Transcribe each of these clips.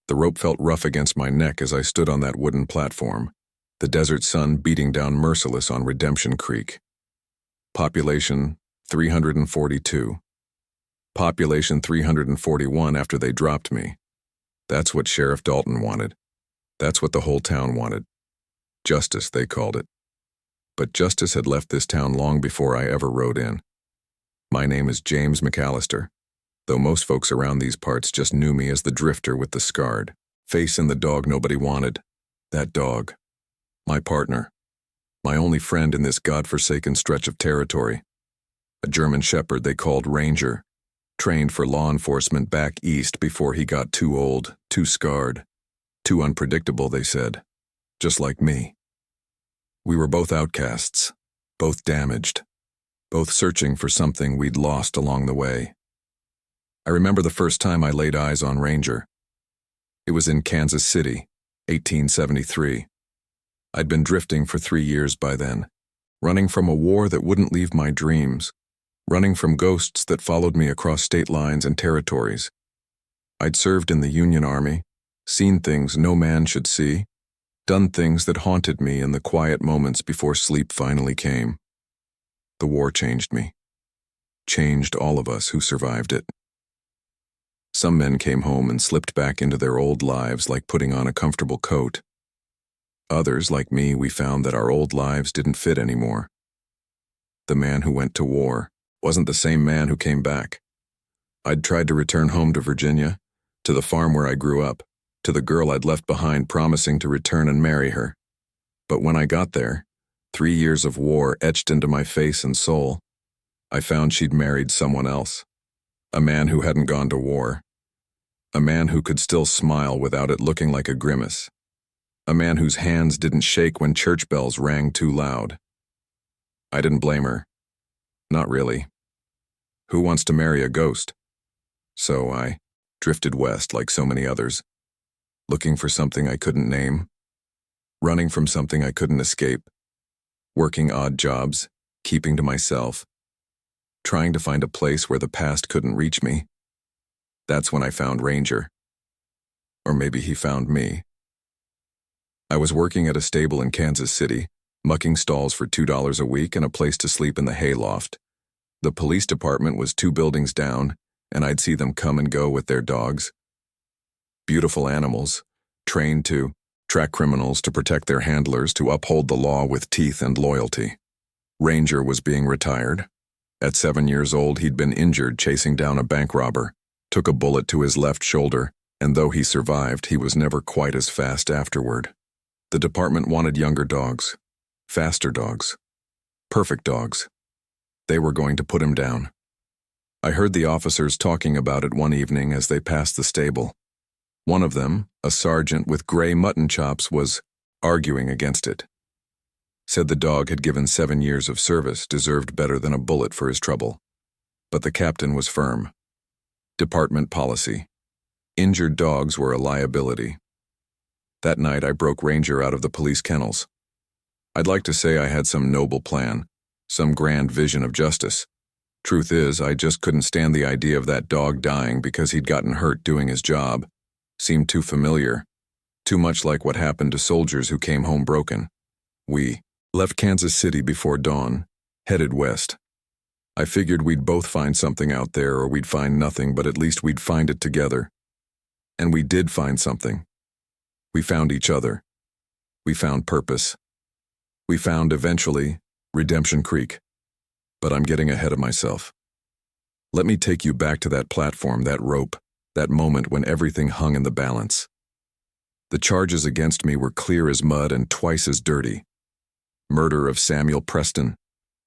The rope felt rough against my neck as I stood on that wooden platform, the desert sun beating down merciless on Redemption Creek. Population 342. Population 341 after they dropped me. That's what Sheriff Dalton wanted. That's what the whole town wanted. Justice, they called it. But justice had left this town long before I ever rode in. My name is James McAllister, though most folks around these parts just knew me as the drifter with the scarred face and the dog nobody wanted. That dog. My partner. My only friend in this godforsaken stretch of territory. A German shepherd they called Ranger, trained for law enforcement back east before he got too old, too scarred, too unpredictable, they said. Just like me. We were both outcasts, both damaged, both searching for something we'd lost along the way. I remember the first time I laid eyes on Ranger. It was in Kansas City, 1873. I'd been drifting for 3 years by then, running from a war that wouldn't leave my dreams, running from ghosts that followed me across state lines and territories. I'd served in the Union Army, seen things no man should see, done things that haunted me in the quiet moments before sleep finally came. The war changed me. Changed all of us who survived it. Some men came home and slipped back into their old lives like putting on a comfortable coat. Others, like me, we found that our old lives didn't fit anymore. The man who went to war wasn't the same man who came back. I'd tried to return home to Virginia, to the farm where I grew up, to the girl I'd left behind promising to return and marry her. But when I got there, 3 years of war etched into my face and soul, I found she'd married someone else. A man who hadn't gone to war. A man who could still smile without it looking like a grimace. A man whose hands didn't shake when church bells rang too loud. I didn't blame her. Not really. Who wants to marry a ghost? So I drifted west like so many others, looking for something I couldn't name, running from something I couldn't escape, working odd jobs, keeping to myself, trying to find a place where the past couldn't reach me. That's when I found Ranger. Or maybe he found me. I was working at a stable in Kansas City, mucking stalls for $2 a week and a place to sleep in the hayloft. The police department was 2 buildings down, and I'd see them come and go with their dogs. Beautiful animals, trained to track criminals, to protect their handlers, to uphold the law with teeth and loyalty. Ranger was being retired. At 7 years old, he'd been injured chasing down a bank robber, took a bullet to his left shoulder, and though he survived, he was never quite as fast afterward. The department wanted younger dogs, faster dogs, perfect dogs. They were going to put him down. I heard the officers talking about it one evening as they passed the stable. One of them, a sergeant with gray mutton chops, was arguing against it. Said the dog had given 7 years of service, deserved better than a bullet for his trouble. But the captain was firm. Department policy. Injured dogs were a liability. That night I broke Ranger out of the police kennels. I'd like to say I had some noble plan, some grand vision of justice. Truth is, I just couldn't stand the idea of that dog dying because he'd gotten hurt doing his job. Seemed too familiar, too much like what happened to soldiers who came home broken. We left Kansas City before dawn, headed west. I figured we'd both find something out there, or we'd find nothing, but at least we'd find it together. And we did find something. We found each other. We found purpose. We found, eventually, Redemption Creek. But I'm getting ahead of myself. Let me take you back to that platform, that rope, that moment when everything hung in the balance. The charges against me were clear as mud and twice as dirty. Murder of Samuel Preston,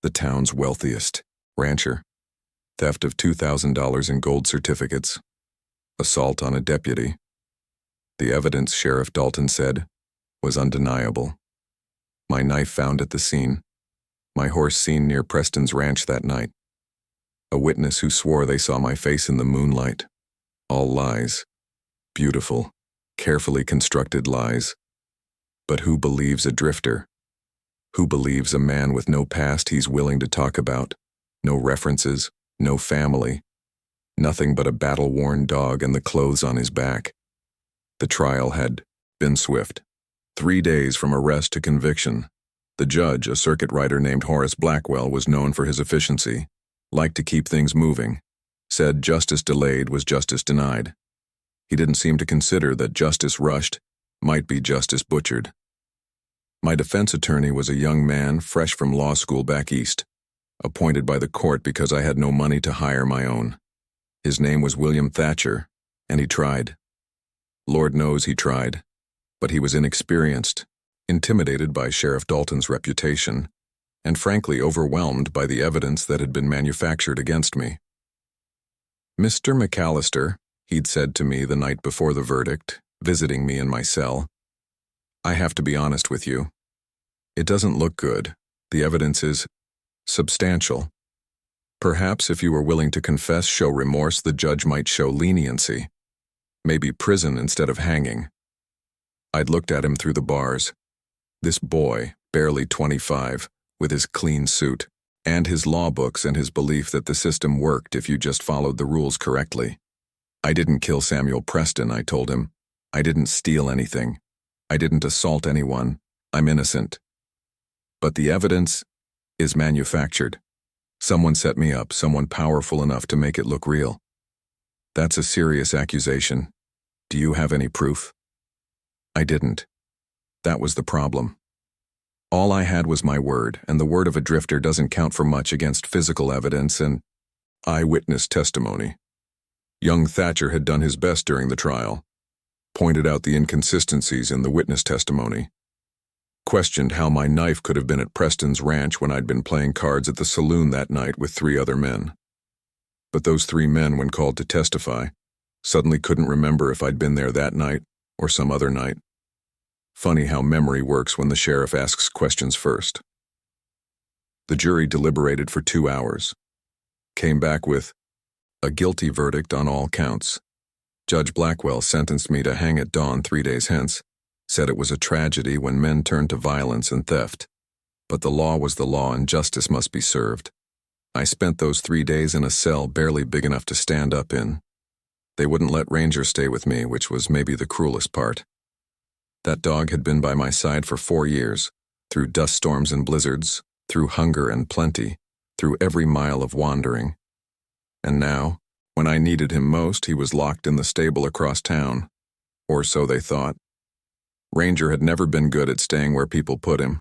the town's wealthiest rancher. Theft of $2,000 in gold certificates. Assault on a deputy. The evidence, Sheriff Dalton said, was undeniable. My knife found at the scene. My horse seen near Preston's ranch that night. A witness who swore they saw my face in the moonlight. All lies. Beautiful, carefully constructed lies. But who believes a drifter? Who believes a man with no past he's willing to talk about? No references, no family. Nothing but a battle-worn dog and the clothes on his back. The trial had been swift. 3 days from arrest to conviction. The judge, a circuit rider named Horace Blackwell, was known for his efficiency, liked to keep things moving, said justice delayed was justice denied. He didn't seem to consider that justice rushed might be justice butchered. My defense attorney was a young man fresh from law school back east, appointed by the court because I had no money to hire my own. His name was William Thatcher, and he tried. Lord knows he tried, but he was inexperienced, intimidated by Sheriff Dalton's reputation, and frankly overwhelmed by the evidence that had been manufactured against me. "Mr. McAllister," he'd said to me the night before the verdict, visiting me in my cell, "I have to be honest with you. It doesn't look good. The evidence is substantial. Perhaps if you were willing to confess, show remorse, the judge might show leniency. Maybe prison instead of hanging." I'd looked at him through the bars. This boy, barely 25, with his clean suit, and his law books and his belief that the system worked if you just followed the rules correctly. "I didn't kill Samuel Preston," I told him. "I didn't steal anything. I didn't assault anyone. I'm innocent. But the evidence is manufactured. Someone set me up, someone powerful enough to make it look real. That's a serious accusation. Do you have any proof?" I didn't. That was the problem. All I had was my word, and the word of a drifter doesn't count for much against physical evidence and eyewitness testimony. Young Thatcher had done his best during the trial, pointed out the inconsistencies in the witness testimony, questioned how my knife could have been at Preston's ranch when I'd been playing cards at the saloon that night with 3 other men. But those 3 men, when called to testify, suddenly couldn't remember if I'd been there that night or some other night. Funny how memory works when the sheriff asks questions first. The jury deliberated for 2 hours, came back with a guilty verdict on all counts. Judge Blackwell sentenced me to hang at dawn 3 days hence, said it was a tragedy when men turned to violence and theft, but the law was the law and justice must be served. I spent those 3 days in a cell barely big enough to stand up in. They wouldn't let Ranger stay with me, which was maybe the cruelest part. That dog had been by my side for 4 years, through dust storms and blizzards, through hunger and plenty, through every mile of wandering. And now, when I needed him most, he was locked in the stable across town. Or so they thought. Ranger had never been good at staying where people put him.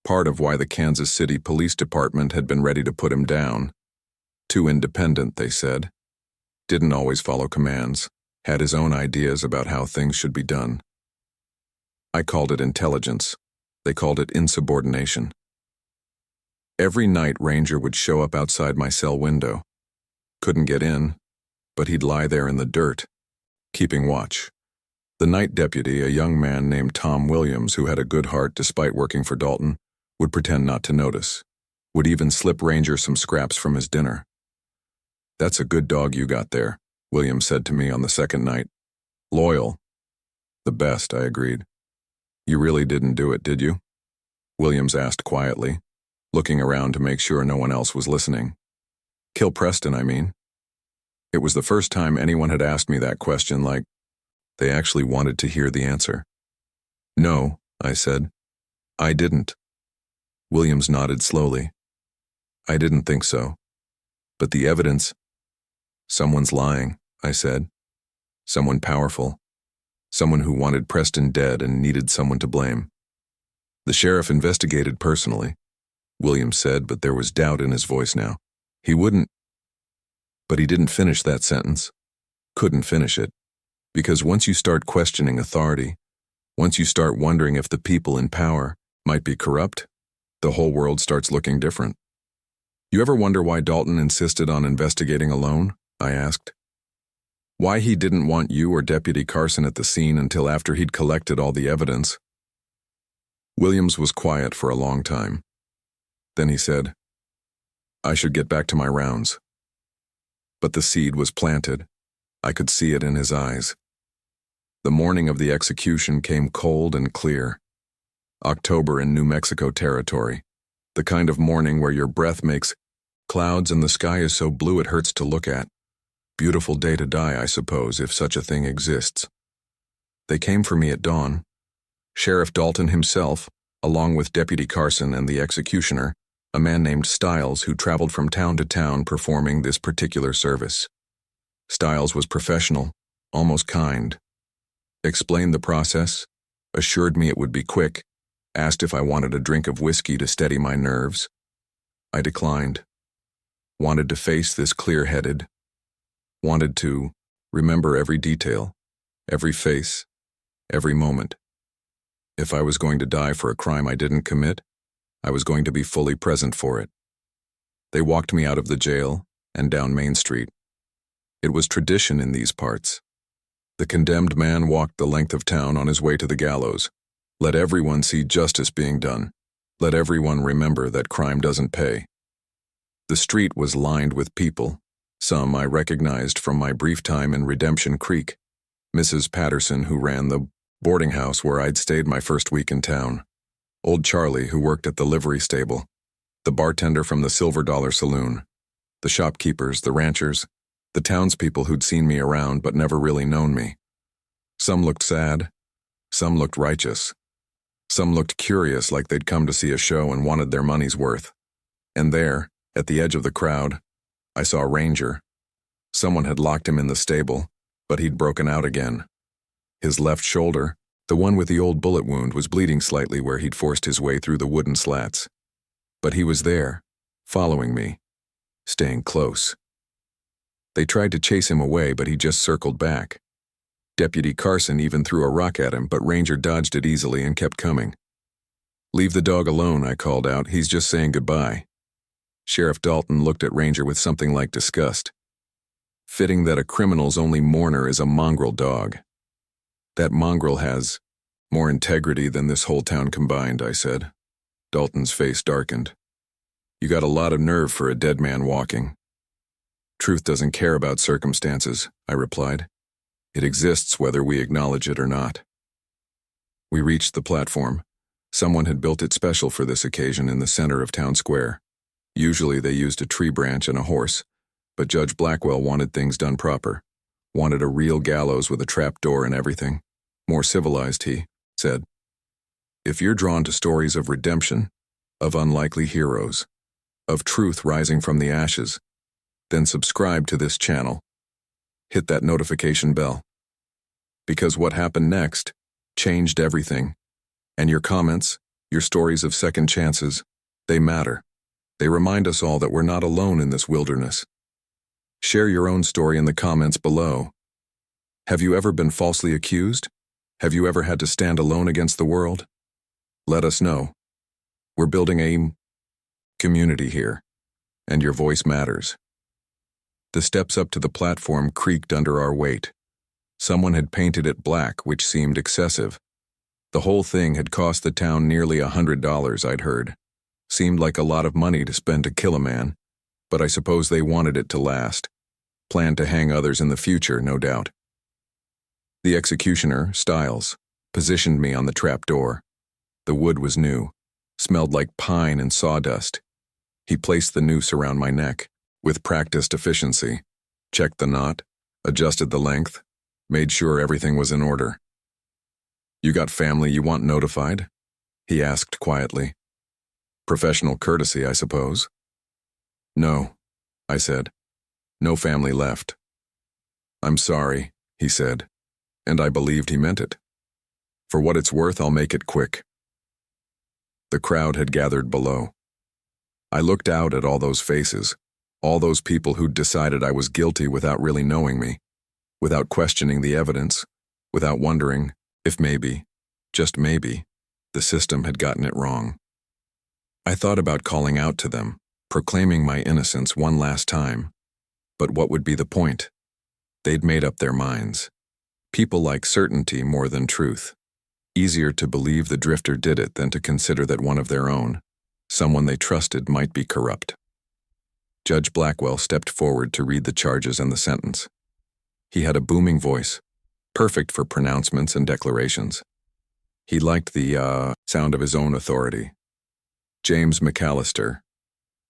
Part of why the Kansas City Police Department had been ready to put him down. Too independent, they said. Didn't always follow commands, had his own ideas about how things should be done. I called it intelligence. They called it insubordination. Every night Ranger would show up outside my cell window. Couldn't get in, but he'd lie there in the dirt, keeping watch. The night deputy, a young man named Tom Williams who had a good heart despite working for Dalton, would pretend not to notice, would even slip Ranger some scraps from his dinner. "That's a good dog you got there," Williams said to me on the second night. "Loyal." "The best," I agreed. "You really didn't do it, did you?" Williams asked quietly, looking around to make sure no one else was listening. "Kill Preston, I mean." It was the first time anyone had asked me that question like they actually wanted to hear the answer. "No," I said. "I didn't." Williams nodded slowly. "I didn't think so. But the evidence—" "Someone's lying," I said. "Someone powerful. Someone who wanted Preston dead and needed someone to blame." "The sheriff investigated personally," Williams said, but there was doubt in his voice now. "He wouldn't—" But he didn't finish that sentence. Couldn't finish it. Because once you start questioning authority, once you start wondering if the people in power might be corrupt, the whole world starts looking different. "You ever wonder why Dalton insisted on investigating alone?" I asked. "Why he didn't want you or Deputy Carson at the scene until after he'd collected all the evidence?" Williams was quiet for a long time. Then he said, "I should get back to my rounds." But the seed was planted. I could see it in his eyes. The morning of the execution came cold and clear. October in New Mexico territory. The kind of morning where your breath makes clouds and the sky is so blue it hurts to look at. Beautiful day to die, I suppose, if such a thing exists. They came for me at dawn. Sheriff Dalton himself, along with Deputy Carson and the executioner, a man named Stiles who traveled from town to town performing this particular service. Stiles was professional, almost kind. Explained the process, assured me it would be quick, asked if I wanted a drink of whiskey to steady my nerves. I declined. Wanted to face this clear-headed. Wanted to remember every detail, every face, every moment. If I was going to die for a crime I didn't commit, I was going to be fully present for it. They walked me out of the jail and down Main Street. It was tradition in these parts. The condemned man walked the length of town on his way to the gallows. Let everyone see justice being done. Let everyone remember that crime doesn't pay. The street was lined with people. Some I recognized from my brief time in Redemption Creek. Mrs. Patterson, who ran the boarding house where I'd stayed my first week in town. Old Charlie, who worked at the livery stable. The bartender from the Silver Dollar Saloon. The shopkeepers, the ranchers, the townspeople who'd seen me around but never really known me. Some looked sad. Some looked righteous. Some looked curious, like they'd come to see a show and wanted their money's worth. And there, at the edge of the crowd, I saw Ranger. Someone had locked him in the stable, but he'd broken out again. His left shoulder, the one with the old bullet wound, was bleeding slightly where he'd forced his way through the wooden slats. But he was there, following me, staying close. They tried to chase him away, but he just circled back. Deputy Carson even threw a rock at him, but Ranger dodged it easily and kept coming. "Leave the dog alone," I called out. "He's just saying goodbye." Sheriff Dalton looked at Ranger with something like disgust. Fitting that a criminal's only mourner is a mongrel dog. That mongrel has more integrity than this whole town combined, I said. Dalton's face darkened. "You got a lot of nerve for a dead man walking." "Truth doesn't care about circumstances," I replied. "It exists whether we acknowledge it or not." We reached the platform. Someone had built it special for this occasion in the center of town square. Usually they used a tree branch and a horse, but Judge Blackwell wanted things done proper. Wanted a real gallows with a trap door and everything. More civilized, he said. If you're drawn to stories of redemption, of unlikely heroes, of truth rising from the ashes, then subscribe to this channel. Hit that notification bell. Because what happened next changed everything. And your comments, your stories of second chances, they matter. They remind us all that we're not alone in this wilderness. Share your own story in the comments below. Have you ever been falsely accused? Have you ever had to stand alone against the world? Let us know. We're building a community here, and your voice matters. The steps up to the platform creaked under our weight. Someone had painted it black, which seemed excessive. The whole thing had cost the town nearly $100, I'd heard. Seemed like a lot of money to spend to kill a man, but I suppose they wanted it to last. Planned to hang others in the future, no doubt. The executioner, Stiles, positioned me on the trap door. The wood was new, smelled like pine and sawdust. He placed the noose around my neck, with practiced efficiency, checked the knot, adjusted the length, made sure everything was in order. "You got family you want notified?" he asked quietly. "Professional courtesy, I suppose." "No," I said. "No family left." "I'm sorry," he said, and I believed he meant it. "For what it's worth, I'll make it quick." The crowd had gathered below. I looked out at all those faces, all those people who'd decided I was guilty without really knowing me, without questioning the evidence, without wondering if maybe, just maybe, the system had gotten it wrong. I thought about calling out to them, proclaiming my innocence one last time. But what would be the point? They'd made up their minds. People like certainty more than truth. Easier to believe the drifter did it than to consider that one of their own, someone they trusted, might be corrupt. Judge Blackwell stepped forward to read the charges and the sentence. He had a booming voice, perfect for pronouncements and declarations. He liked the sound of his own authority. "James McAllister,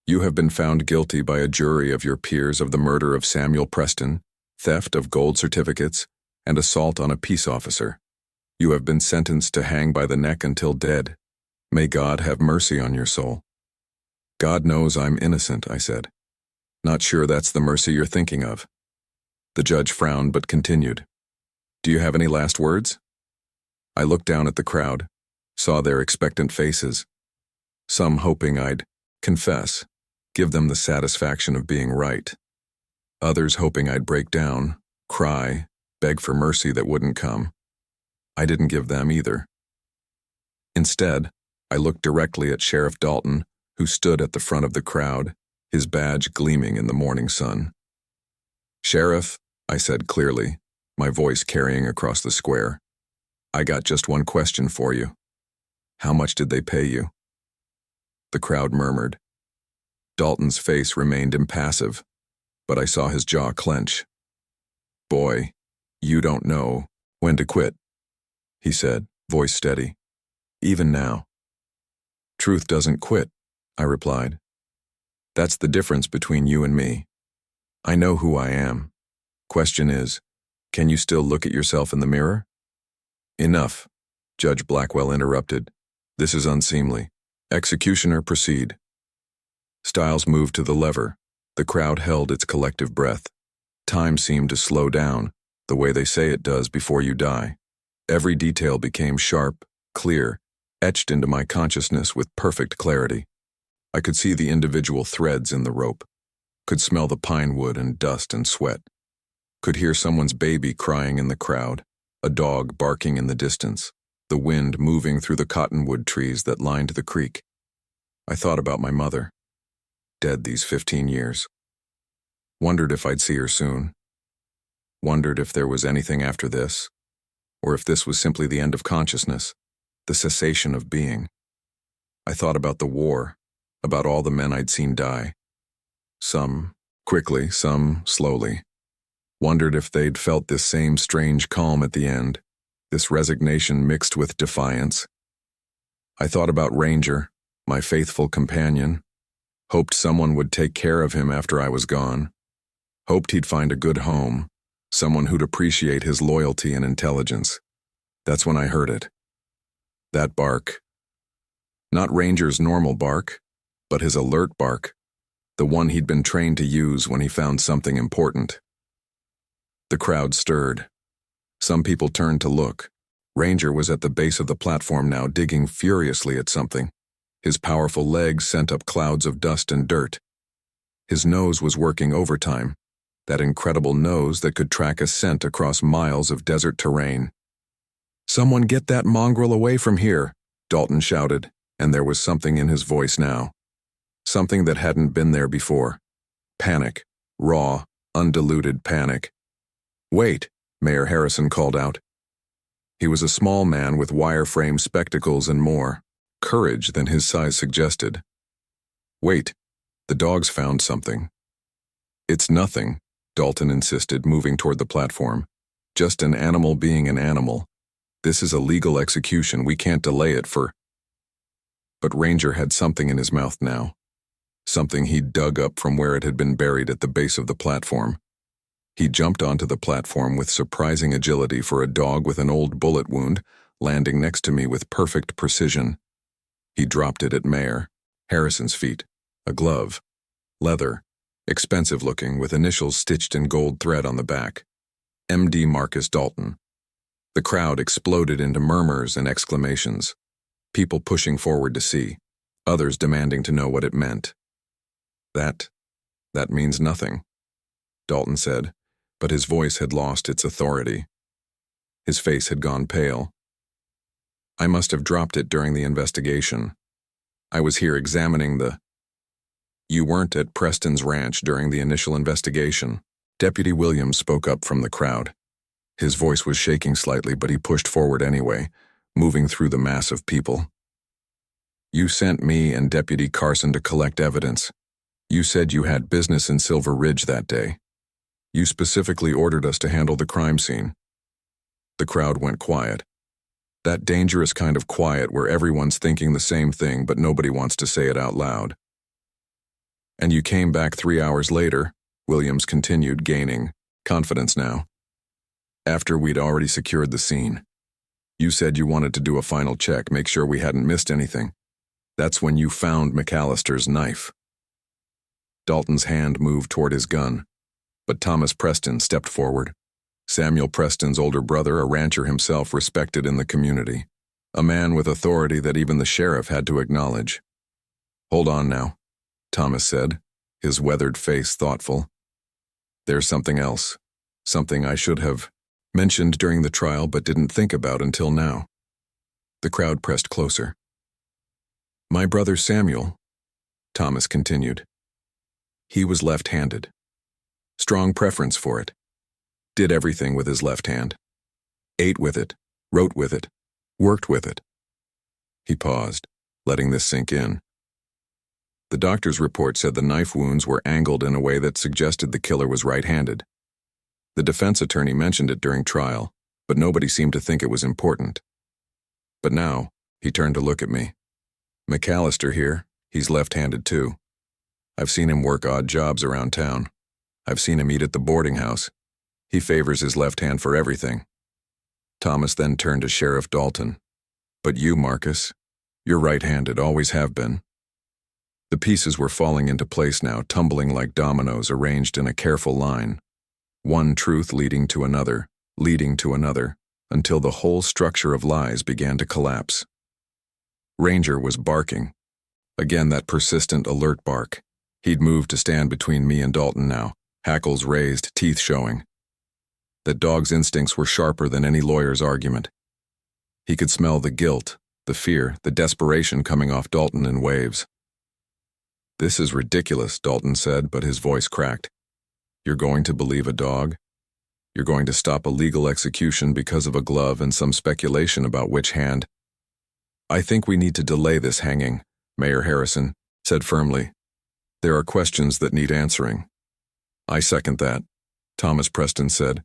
you have been found guilty by a jury of your peers of the murder of Samuel Preston, theft of gold certificates, and assault on a peace officer. You have been sentenced to hang by the neck until dead. May God have mercy on your soul." "God knows I'm innocent," I said. "Not sure that's the mercy you're thinking of." The judge frowned but continued. "Do you have any last words?" I looked down at the crowd, saw their expectant faces, some hoping I'd confess, give them the satisfaction of being right, others hoping I'd break down, cry, beg for mercy that wouldn't come. I didn't give them either. Instead, I looked directly at Sheriff Dalton, who stood at the front of the crowd, his badge gleaming in the morning sun. "Sheriff," I said clearly, my voice carrying across the square, "I got just one question for you. How much did they pay you?" The crowd murmured. Dalton's face remained impassive, but I saw his jaw clench. "Boy, you don't know when to quit," he said, voice steady. "Even now." "Truth doesn't quit," I replied. "That's the difference between you and me. I know who I am. Question is, can you still look at yourself in the mirror?" "Enough," Judge Blackwell interrupted. "This is unseemly. Executioner, proceed." Stiles moved to the lever. The crowd held its collective breath. Time seemed to slow down, the way they say it does before you die. Every detail became sharp, clear, etched into my consciousness with perfect clarity. I could see the individual threads in the rope, could smell the pine wood and dust and sweat, could hear someone's baby crying in the crowd, a dog barking in the distance, the wind moving through the cottonwood trees that lined the creek. I thought about my mother, dead these 15 years. Wondered if I'd see her soon. Wondered if there was anything after this, or if this was simply the end of consciousness, the cessation of being. I thought about the war, about all the men I'd seen die. Some quickly, some slowly. Wondered if they'd felt this same strange calm at the end, this resignation mixed with defiance. I thought about Ranger, my faithful companion. Hoped someone would take care of him after I was gone. Hoped he'd find a good home, someone who'd appreciate his loyalty and intelligence. That's when I heard it. That bark. Not Ranger's normal bark, but his alert bark, the one he'd been trained to use when he found something important. The crowd stirred. Some people turned to look. Ranger was at the base of the platform now, digging furiously at something. His powerful legs sent up clouds of dust and dirt. His nose was working overtime, that incredible nose that could track a scent across miles of desert terrain. "Someone get that mongrel away from here," Dalton shouted, and there was something in his voice now. Something that hadn't been there before. Panic. Raw, undiluted panic. "Wait," Mayor Harrison called out. He was a small man with wire-frame spectacles and more courage than his size suggested. "Wait, the dog's found something." "It's nothing," Dalton insisted, moving toward the platform. "Just an animal being an animal. This is a legal execution. We can't delay it for—" But Ranger had something in his mouth now. Something he'd dug up from where it had been buried at the base of the platform. He jumped onto the platform with surprising agility for a dog with an old bullet wound, landing next to me with perfect precision. He dropped it at Mayor Harrison's feet. A glove. Leather. Expensive looking, with initials stitched in gold thread on the back. M.D. Marcus Dalton. The crowd exploded into murmurs and exclamations. People pushing forward to see. Others demanding to know what it meant. That means nothing," Dalton said, but his voice had lost its authority. His face had gone pale. "I must have dropped it during the investigation. I was here examining the—" "You weren't at Preston's ranch during the initial investigation." Deputy Williams spoke up from the crowd. His voice was shaking slightly, but he pushed forward anyway, moving through the mass of people. "You sent me and Deputy Carson to collect evidence. You said you had business in Silver Ridge that day. You specifically ordered us to handle the crime scene." The crowd went quiet. That dangerous kind of quiet where everyone's thinking the same thing but nobody wants to say it out loud. "And you came back 3 hours later," Williams continued, gaining confidence now. "After we'd already secured the scene. You said you wanted to do a final check, make sure we hadn't missed anything. That's when you found McAllister's knife. Dalton's hand moved toward his gun, but Thomas Preston stepped forward. Samuel Preston's older brother, a rancher himself respected in the community, a man with authority that even the sheriff had to acknowledge. Hold on now, Thomas said, his weathered face thoughtful. There's something else, something I should have mentioned during the trial but didn't think about until now. The crowd pressed closer. My brother Samuel, Thomas continued. He was left-handed. Strong preference for it. Did everything with his left hand. Ate with it, wrote with it, worked with it. He paused, letting this sink in. The doctor's report said the knife wounds were angled in a way that suggested the killer was right-handed. The defense attorney mentioned it during trial, but nobody seemed to think it was important. But now, he turned to look at me. McAllister here, he's left-handed too. I've seen him work odd jobs around town. I've seen him eat at the boarding house. He favors his left hand for everything. Thomas then turned to Sheriff Dalton. But you, Marcus, you're right-handed, always have been. The pieces were falling into place now, tumbling like dominoes arranged in a careful line. One truth leading to another, until the whole structure of lies began to collapse. Ranger was barking. Again, that persistent, alert bark. He'd moved to stand between me and Dalton now, hackles raised, teeth showing. That dog's instincts were sharper than any lawyer's argument. He could smell the guilt, the fear, the desperation coming off Dalton in waves. This is ridiculous, Dalton said, but his voice cracked. You're going to believe a dog? You're going to stop a legal execution because of a glove and some speculation about which hand? I think we need to delay this hanging, Mayor Harrison said firmly. There are questions that need answering. I second that, Thomas Preston said.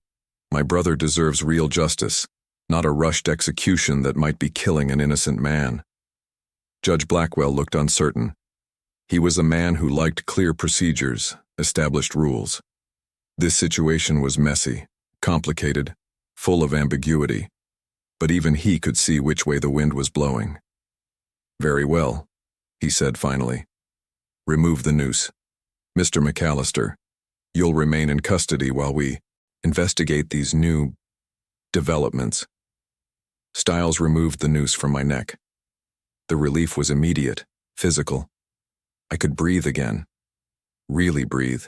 My brother deserves real justice, not a rushed execution that might be killing an innocent man. Judge Blackwell looked uncertain. He was a man who liked clear procedures, established rules. This situation was messy, complicated, full of ambiguity, but even he could see which way the wind was blowing. Very well, he said finally. Remove the noose. Mr. McAllister, you'll remain in custody while we investigate these new developments. Stiles removed the noose from my neck. The relief was immediate, physical. I could breathe again. Really breathe.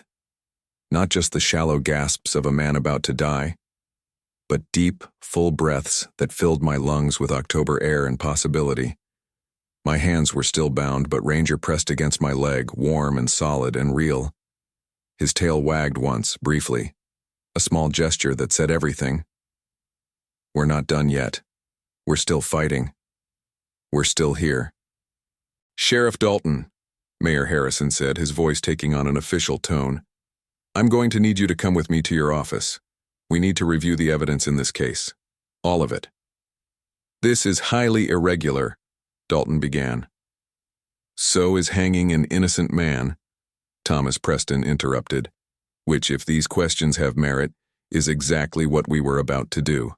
Not just the shallow gasps of a man about to die, but deep, full breaths that filled my lungs with October air and possibility. My hands were still bound, but Ranger pressed against my leg, warm and solid and real. His tail wagged once, briefly. A small gesture that said everything. We're not done yet. We're still fighting. We're still here. Sheriff Dalton, Mayor Harrison said, his voice taking on an official tone. I'm going to need you to come with me to your office. We need to review the evidence in this case. All of it. This is highly irregular, Dalton began. So is hanging an innocent man, Thomas Preston interrupted, which, if these questions have merit, is exactly what we were about to do.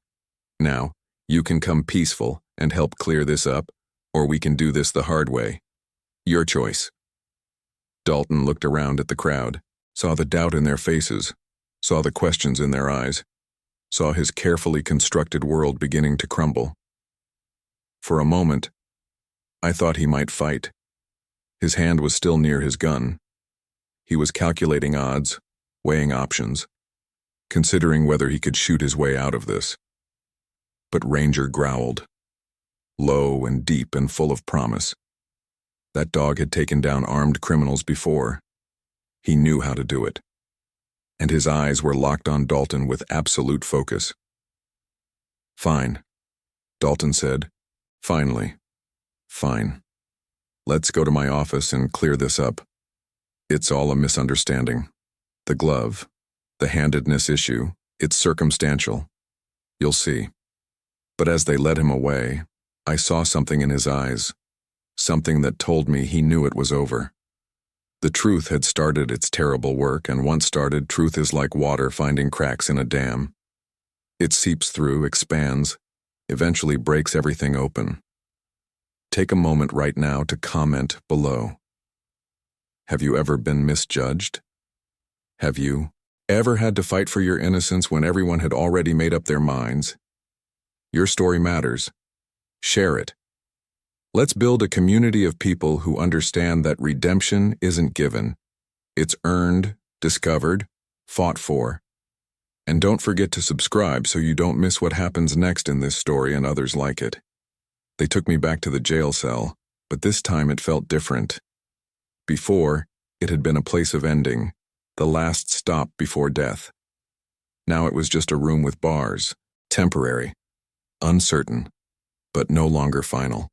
Now, you can come peaceful and help clear this up, or we can do this the hard way. Your choice. Dalton looked around at the crowd, saw the doubt in their faces, saw the questions in their eyes, saw his carefully constructed world beginning to crumble. For a moment, I thought he might fight. His hand was still near his gun. He was calculating odds, weighing options, considering whether he could shoot his way out of this. But Ranger growled, low and deep and full of promise. That dog had taken down armed criminals before. He knew how to do it. And his eyes were locked on Dalton with absolute focus. Fine, Dalton said, finally. Fine. Let's go to my office and clear this up. It's all a misunderstanding. The glove, the handedness issue, it's circumstantial. You'll see. But as they led him away, I saw something in his eyes, something that told me he knew it was over. The truth had started its terrible work, and once started, truth is like water finding cracks in a dam. It seeps through, expands, eventually breaks everything open. Take a moment right now to comment below. Have you ever been misjudged? Have you ever had to fight for your innocence when everyone had already made up their minds? Your story matters. Share it. Let's build a community of people who understand that redemption isn't given. It's earned, discovered, fought for. And don't forget to subscribe so you don't miss what happens next in this story and others like it. They took me back to the jail cell, but this time it felt different. Before, it had been a place of ending, the last stop before death. Now it was just a room with bars, temporary, uncertain, but no longer final.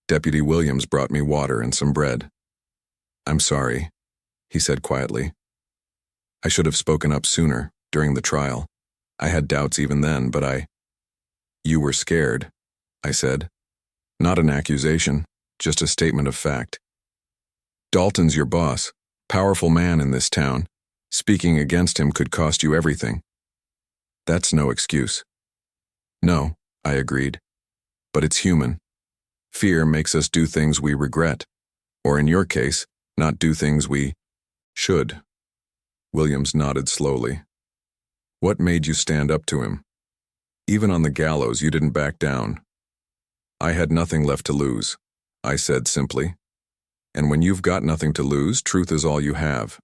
Deputy Williams brought me water and some bread. "I'm sorry," he said quietly. "I should have spoken up sooner, during the trial. I had doubts even then, but You were scared," I said. "Not an accusation, just a statement of fact. Dalton's your boss, powerful man in this town. Speaking against him could cost you everything." "That's no excuse." "No," I agreed. "But it's human. Fear makes us do things we regret, or in your case, not do things we should." Williams nodded slowly. "What made you stand up to him? Even on the gallows, you didn't back down." "I had nothing left to lose," I said simply. "And when you've got nothing to lose, truth is all you have.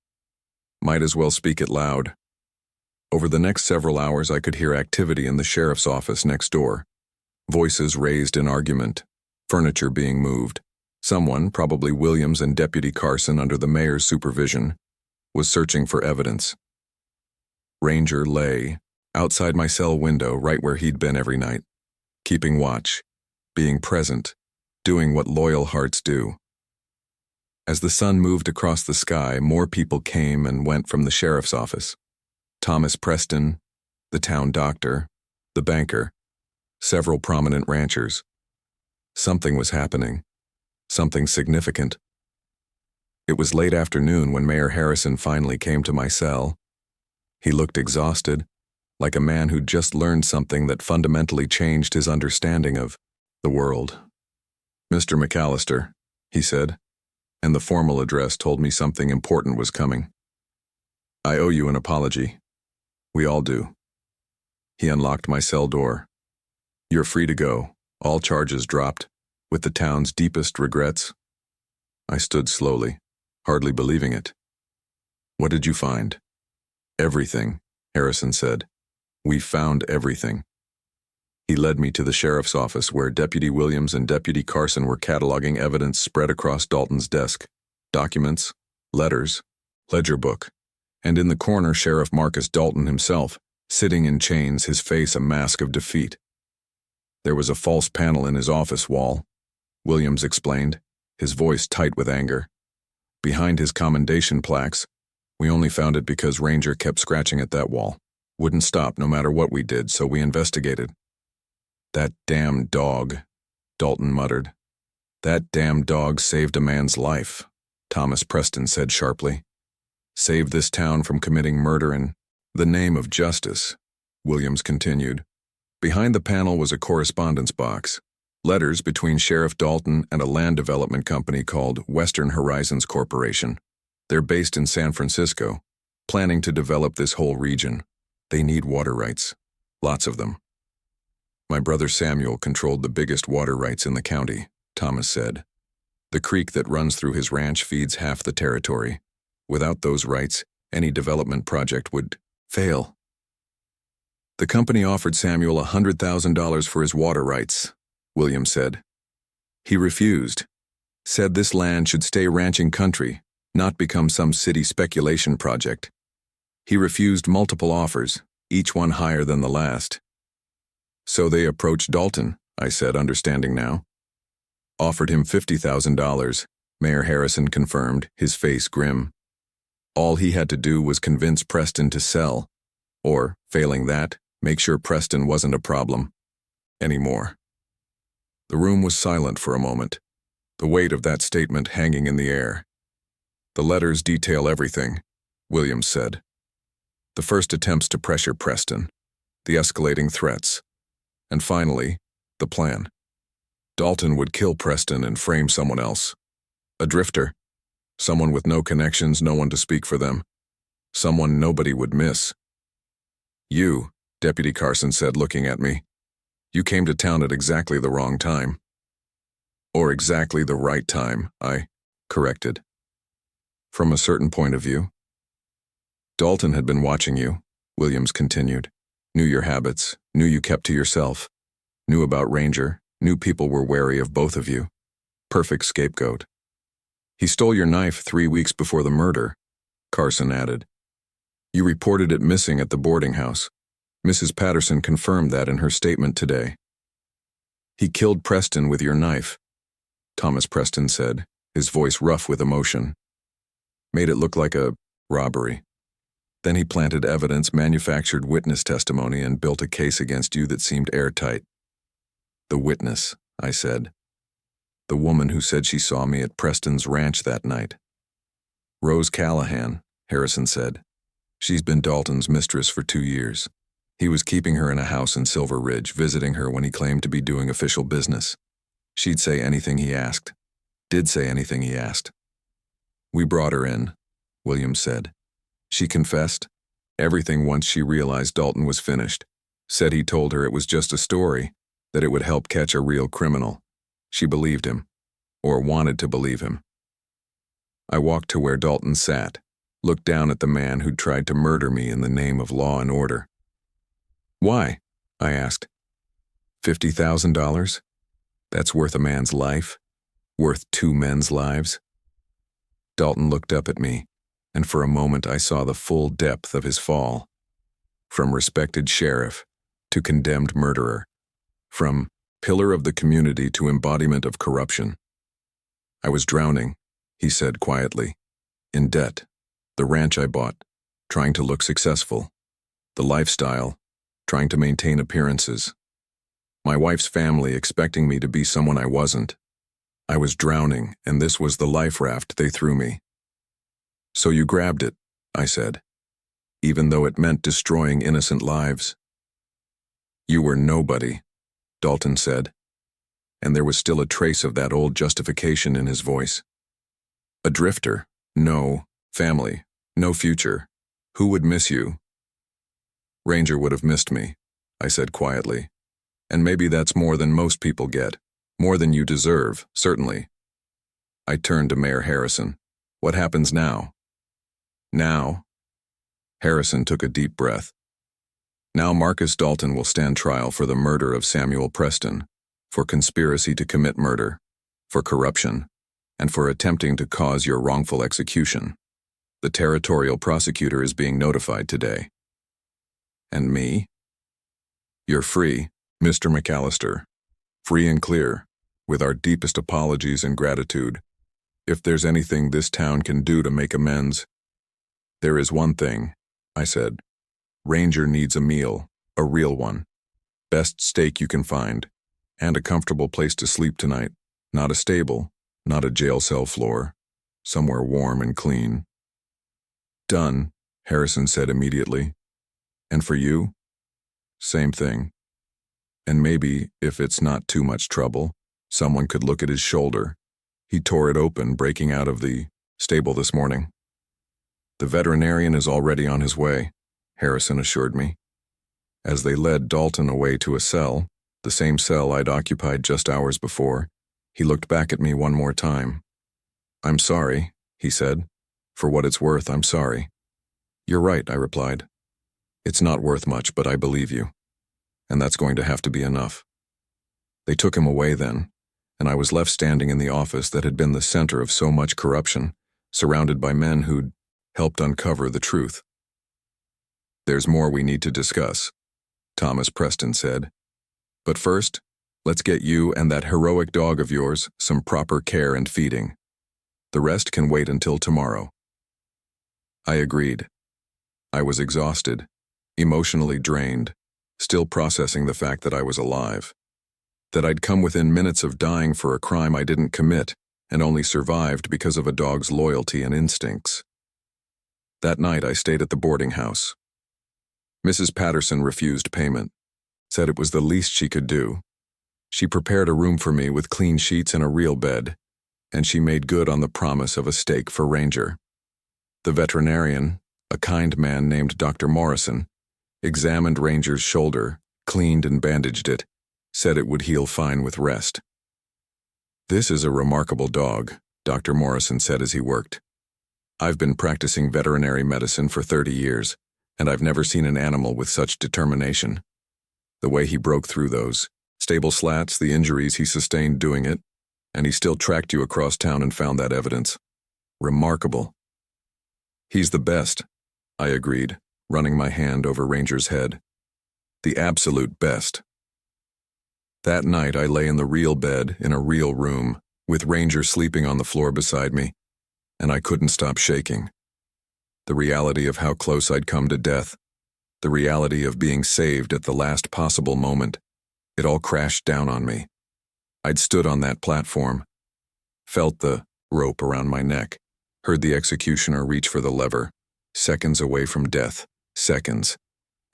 Might as well speak it loud." Over the next several hours, I could hear activity in the sheriff's office next door. Voices raised in argument, furniture being moved. Someone, probably Williams and Deputy Carson under the mayor's supervision, was searching for evidence. Ranger lay outside my cell window right where he'd been every night, keeping watch, being present, doing what loyal hearts do. As the sun moved across the sky, more people came and went from the sheriff's office. Thomas Preston, the town doctor, the banker, several prominent ranchers. Something was happening, something significant. It was late afternoon when Mayor Harrison finally came to my cell. He looked exhausted, like a man who'd just learned something that fundamentally changed his understanding of the world. "Mr. McAllister," he said, and the formal address told me something important was coming. "I owe you an apology. We all do." He unlocked my cell door. "You're free to go, all charges dropped, with the town's deepest regrets." I stood slowly, hardly believing it. "What did you find?" "Everything," Harrison said. "We found everything." He led me to the sheriff's office where Deputy Williams and Deputy Carson were cataloging evidence spread across Dalton's desk. Documents, letters, ledger book, and in the corner Sheriff Marcus Dalton himself, sitting in chains, his face a mask of defeat. "There was a false panel in his office wall," Williams explained, his voice tight with anger. "Behind his commendation plaques. We only found it because Ranger kept scratching at that wall. Wouldn't stop no matter what we did, so we investigated." "That damn dog," Dalton muttered. "That damn dog saved a man's life," Thomas Preston said sharply. "Saved this town from committing murder in the name of justice," Williams continued. Behind the panel was a correspondence box. Letters between Sheriff Dalton and a land development company called Western Horizons Corporation. They're based in San Francisco, planning to develop this whole region. They need water rights. Lots of them. "My brother Samuel controlled the biggest water rights in the county," Thomas said. "The creek that runs through his ranch feeds half the territory. Without those rights, any development project would fail." "The company offered Samuel $100,000 for his water rights," Williams said. "He refused. Said this land should stay ranching country, not become some city speculation project. He refused multiple offers, each one higher than the last." "So they approached Dalton," I said, understanding now. "Offered him $50,000, Mayor Harrison confirmed, his face grim. All he had to do was convince Preston to sell, or, failing that, make sure Preston wasn't a problem anymore." The room was silent for a moment, the weight of that statement hanging in the air. "The letters detail everything," Williams said. "The first attempts to pressure Preston, the escalating threats, And finally, the plan. Dalton would kill Preston and frame someone else. A drifter. Someone with no connections, no one to speak for them. Someone nobody would miss. You, Deputy Carson said, looking at me. You came to town at exactly the wrong time. Or exactly the right time, I corrected. From a certain point of view. Dalton had been watching you, Williams continued. Knew your habits, knew you kept to yourself. Knew about Ranger, knew people were wary of both of you. Perfect scapegoat. He stole your knife 3 weeks before the murder, Carson added. You reported it missing at the boarding house. Mrs. Patterson confirmed that in her statement today. He killed Preston with your knife, Thomas Preston said, his voice rough with emotion. Made it look like a robbery. Then he planted evidence, manufactured witness testimony, and built a case against you that seemed airtight. The witness, I said. The woman who said she saw me at Preston's ranch that night. Rose Callahan, Harrison said. She's been Dalton's mistress for 2 years. He was keeping her in a house in Silver Ridge, visiting her when he claimed to be doing official business. She'd say anything he asked. Did say anything he asked. We brought her in, Williams said. She confessed everything once she realized Dalton was finished. Said he told her it was just a story, that it would help catch a real criminal. She believed him, or wanted to believe him. I walked to where Dalton sat, looked down at the man who'd tried to murder me in the name of law and order. Why? I asked. $50,000? That's worth a man's life? Worth 2 men's lives? Dalton looked up at me, and for a moment I saw the full depth of his fall. From respected sheriff to condemned murderer. From pillar of the community to embodiment of corruption. I was drowning, he said quietly. In debt. The ranch I bought. Trying to look successful. The lifestyle. Trying to maintain appearances. My wife's family expecting me to be someone I wasn't. I was drowning, and this was the life raft they threw me. So you grabbed it, I said. Even though it meant destroying innocent lives. You were nobody, Dalton said, and there was still a trace of that old justification in his voice. A drifter, no family, no future. Who would miss you? Ranger would have missed me, I said quietly. And maybe that's more than most people get, more than you deserve, certainly. I turned to Mayor Harrison. What happens now? Now? Harrison took a deep breath. Now Marcus Dalton will stand trial for the murder of Samuel Preston, for conspiracy to commit murder, for corruption, and for attempting to cause your wrongful execution. The territorial prosecutor is being notified today. And me? You're free, Mr. McAllister. Free and clear, with our deepest apologies and gratitude. If there's anything this town can do to make amends. There is one thing, I said. Ranger needs a meal, a real one. Best steak you can find, and a comfortable place to sleep tonight. Not a stable, not a jail cell floor. Somewhere warm and clean. Done, Harrison said immediately. And for you? Same thing. And maybe, if it's not too much trouble, someone could look at his shoulder. He tore it open, breaking out of the stable this morning. The veterinarian is already on his way, Harrison assured me. As they led Dalton away to a cell, the same cell I'd occupied just hours before, he looked back at me one more time. I'm sorry, he said. For what it's worth, I'm sorry. You're right, I replied. It's not worth much, but I believe you. And that's going to have to be enough. They took him away then, and I was left standing in the office that had been the center of so much corruption, surrounded by men who'd helped uncover the truth. There's more we need to discuss, Thomas Preston said. But first, let's get you and that heroic dog of yours some proper care and feeding. The rest can wait until tomorrow. I agreed. I was exhausted, emotionally drained, still processing the fact that I was alive. That I'd come within minutes of dying for a crime I didn't commit and only survived because of a dog's loyalty and instincts. That night I stayed at the boarding house. Mrs. Patterson refused payment. said it was the least she could do. She prepared a room for me with clean sheets and a real bed, and she made good on the promise of a steak for Ranger. The veterinarian, a kind man named Dr. Morrison, examined Ranger's shoulder, cleaned and bandaged it, said it would heal fine with rest. "This is a remarkable dog," Dr. Morrison said as he worked. "I've been practicing veterinary medicine for 30 years, and I've never seen an animal with such determination. The way he broke through those stable slats, the injuries he sustained doing it, and he still tracked you across town and found that evidence. Remarkable." "He's the best," I agreed, running my hand over Ranger's head. "The absolute best." That night I lay in the real bed in a real room, with Ranger sleeping on the floor beside me, and I couldn't stop shaking. The reality of how close I'd come to death, the reality of being saved at the last possible moment, it all crashed down on me. I'd stood on that platform, felt the rope around my neck, heard the executioner reach for the lever, seconds away from death, seconds.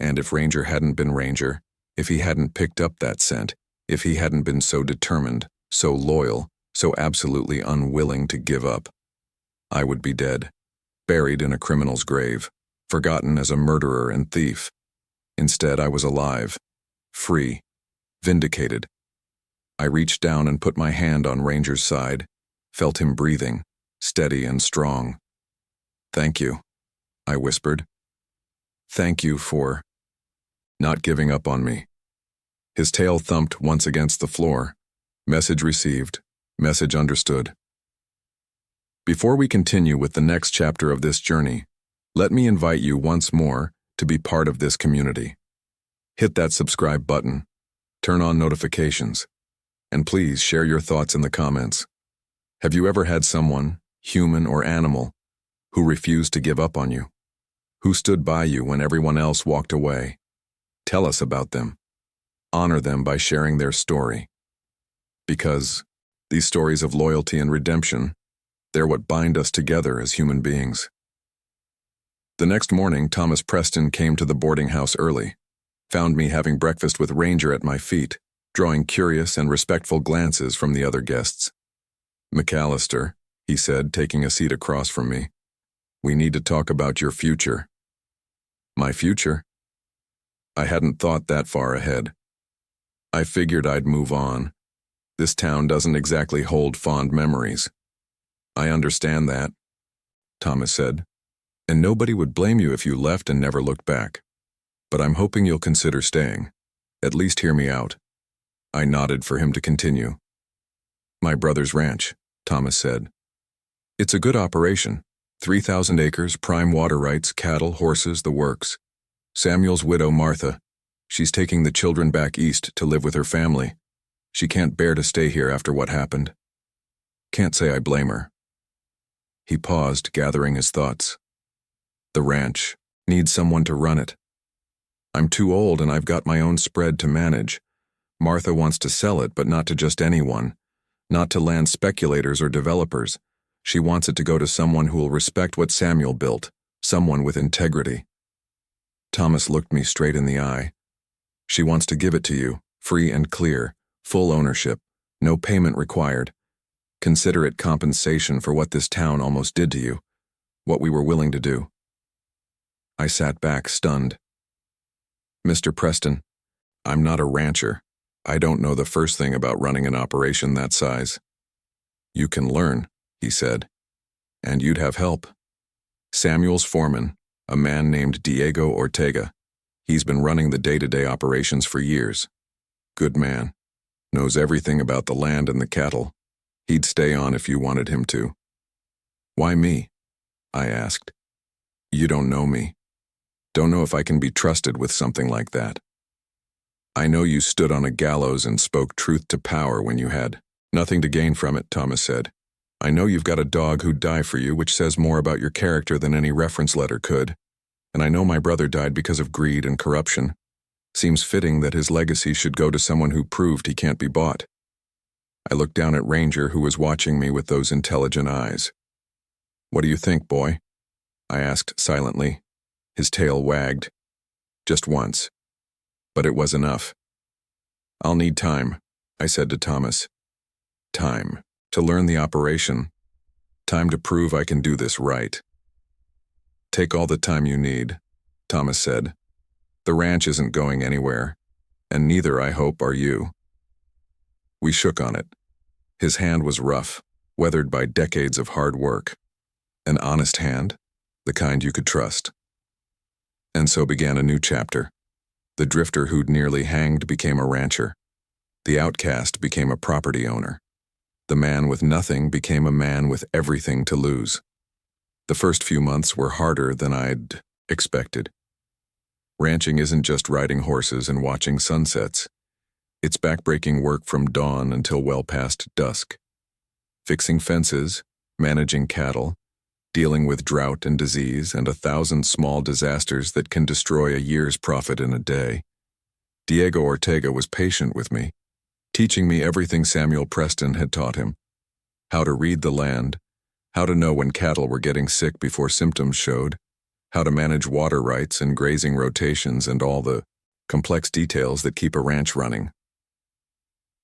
And if Ranger hadn't been Ranger, if he hadn't picked up that scent, if he hadn't been so determined, so loyal, so absolutely unwilling to give up, I would be dead, buried in a criminal's grave, forgotten as a murderer and thief. Instead, I was alive, free, vindicated. I reached down and put my hand on Ranger's side, felt him breathing, steady and strong. "Thank you," I whispered. "Thank you for not giving up on me." His tail thumped once against the floor. Message received, message understood. Before we continue with the next chapter of this journey, let me invite you once more to be part of this community. Hit that subscribe button, turn on notifications, and please share your thoughts in the comments. Have you ever had someone, human or animal, who refused to give up on you? Who stood by you when everyone else walked away? Tell us about them. Honor them by sharing their story. Because these stories of loyalty and redemption, they're what bind us together as human beings. The next morning, Thomas Preston came to the boarding house early, found me having breakfast with Ranger at my feet, drawing curious and respectful glances from the other guests. "McAllister," he said, taking a seat across from me, "we need to talk about your future." "My future?" I hadn't thought that far ahead. I figured I'd move on. This town doesn't exactly hold fond memories. "I understand that," Thomas said, "and nobody would blame you if you left and never looked back. But I'm hoping you'll consider staying. At least hear me out." I nodded for him to continue. "My brother's ranch," Thomas said. "It's a good operation. 3,000 acres, prime water rights, cattle, horses, the works. Samuel's widow, Martha, she's taking the children back east to live with her family. She can't bear to stay here after what happened. Can't say I blame her." He paused, gathering his thoughts. "The ranch needs someone to run it. I'm too old and I've got my own spread to manage. Martha wants to sell it, but not to just anyone, not to land speculators or developers. She wants it to go to someone who will respect what Samuel built, someone with integrity." Thomas looked me straight in the eye. "She wants to give it to you, free and clear, full ownership, no payment required. Consider it compensation for what this town almost did to you, what we were willing to do." I sat back, stunned. "Mr. Preston, I'm not a rancher. I don't know the first thing about running an operation that size." "You can learn," he said, "and you'd have help. Samuel's foreman, a man named Diego Ortega. He's been running the day-to-day operations for years. Good man. Knows everything about the land and the cattle. He'd stay on if you wanted him to." "Why me?" I asked. "You don't know me. Don't know if I can be trusted with something like that. I know you stood on a gallows and spoke truth to power when you had nothing to gain from it," Thomas said. "I know you've got a dog who'd die for you, which says more about your character than any reference letter could. And I know my brother died because of greed and corruption. Seems fitting that his legacy should go to someone who proved he can't be bought." I looked down at Ranger, who was watching me with those intelligent eyes. "What do you think, boy?" I asked silently. His tail wagged. Just once. But it was enough. "I'll need time," I said to Thomas. "Time to learn the operation. Time to prove I can do this right." "Take all the time you need," Thomas said. "The ranch isn't going anywhere, and neither, I hope, are you." We shook on it. His hand was rough, weathered by decades of hard work. An honest hand, the kind you could trust. And so began a new chapter. The drifter who'd nearly hanged became a rancher. The outcast became a property owner. The man with nothing became a man with everything to lose. The first few months were harder than I'd expected. Ranching isn't just riding horses and watching sunsets. It's backbreaking work from dawn until well past dusk. Fixing fences, managing cattle, dealing with drought and disease and 1,000 small disasters that can destroy a year's profit in a day. Diego Ortega was patient with me, teaching me everything Samuel Preston had taught him. How to read the land, how to know when cattle were getting sick before symptoms showed, how to manage water rights and grazing rotations and all the complex details that keep a ranch running.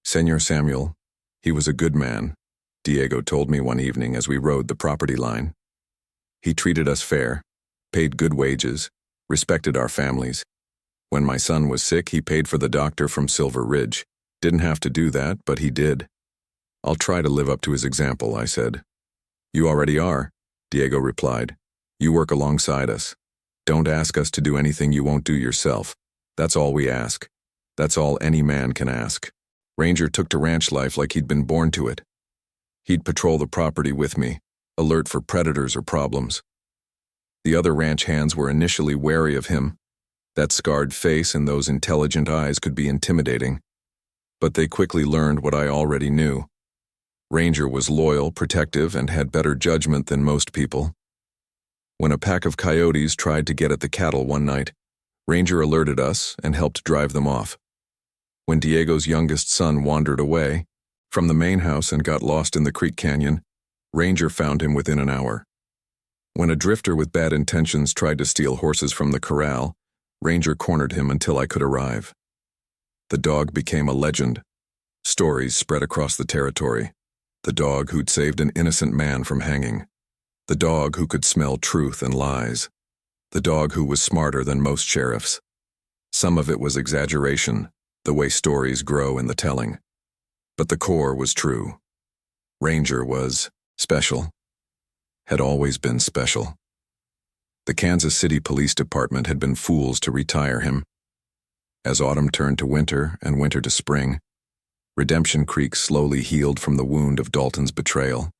Senor Samuel, he was a good man, Diego told me one evening as we rode the property line. He treated us fair, paid good wages, respected our families. When my son was sick, he paid for the doctor from Silver Ridge. Didn't have to do that, but he did. "I'll try to live up to his example," I said. "You already are," Diego replied. "You work alongside us. Don't ask us to do anything you won't do yourself. That's all we ask. That's all any man can ask." Ranger took to ranch life like he'd been born to it. He'd patrol the property with me, alert for predators or problems. The other ranch hands were initially wary of him. That scarred face and those intelligent eyes could be intimidating. But they quickly learned what I already knew. Ranger was loyal, protective, and had better judgment than most people. When a pack of coyotes tried to get at the cattle one night, Ranger alerted us and helped drive them off. When Diego's youngest son wandered away from the main house and got lost in the creek canyon, Ranger found him within an hour. When a drifter with bad intentions tried to steal horses from the corral, Ranger cornered him until I could arrive. The dog became a legend. Stories spread across the territory. The dog who'd saved an innocent man from hanging. The dog who could smell truth and lies. The dog who was smarter than most sheriffs. Some of it was exaggeration, the way stories grow in the telling. But the core was true. Ranger was special. Had always been special. The Kansas City Police Department had been fools to retire him. As autumn turned to winter and winter to spring, Redemption Creek slowly healed from the wound of Dalton's betrayal.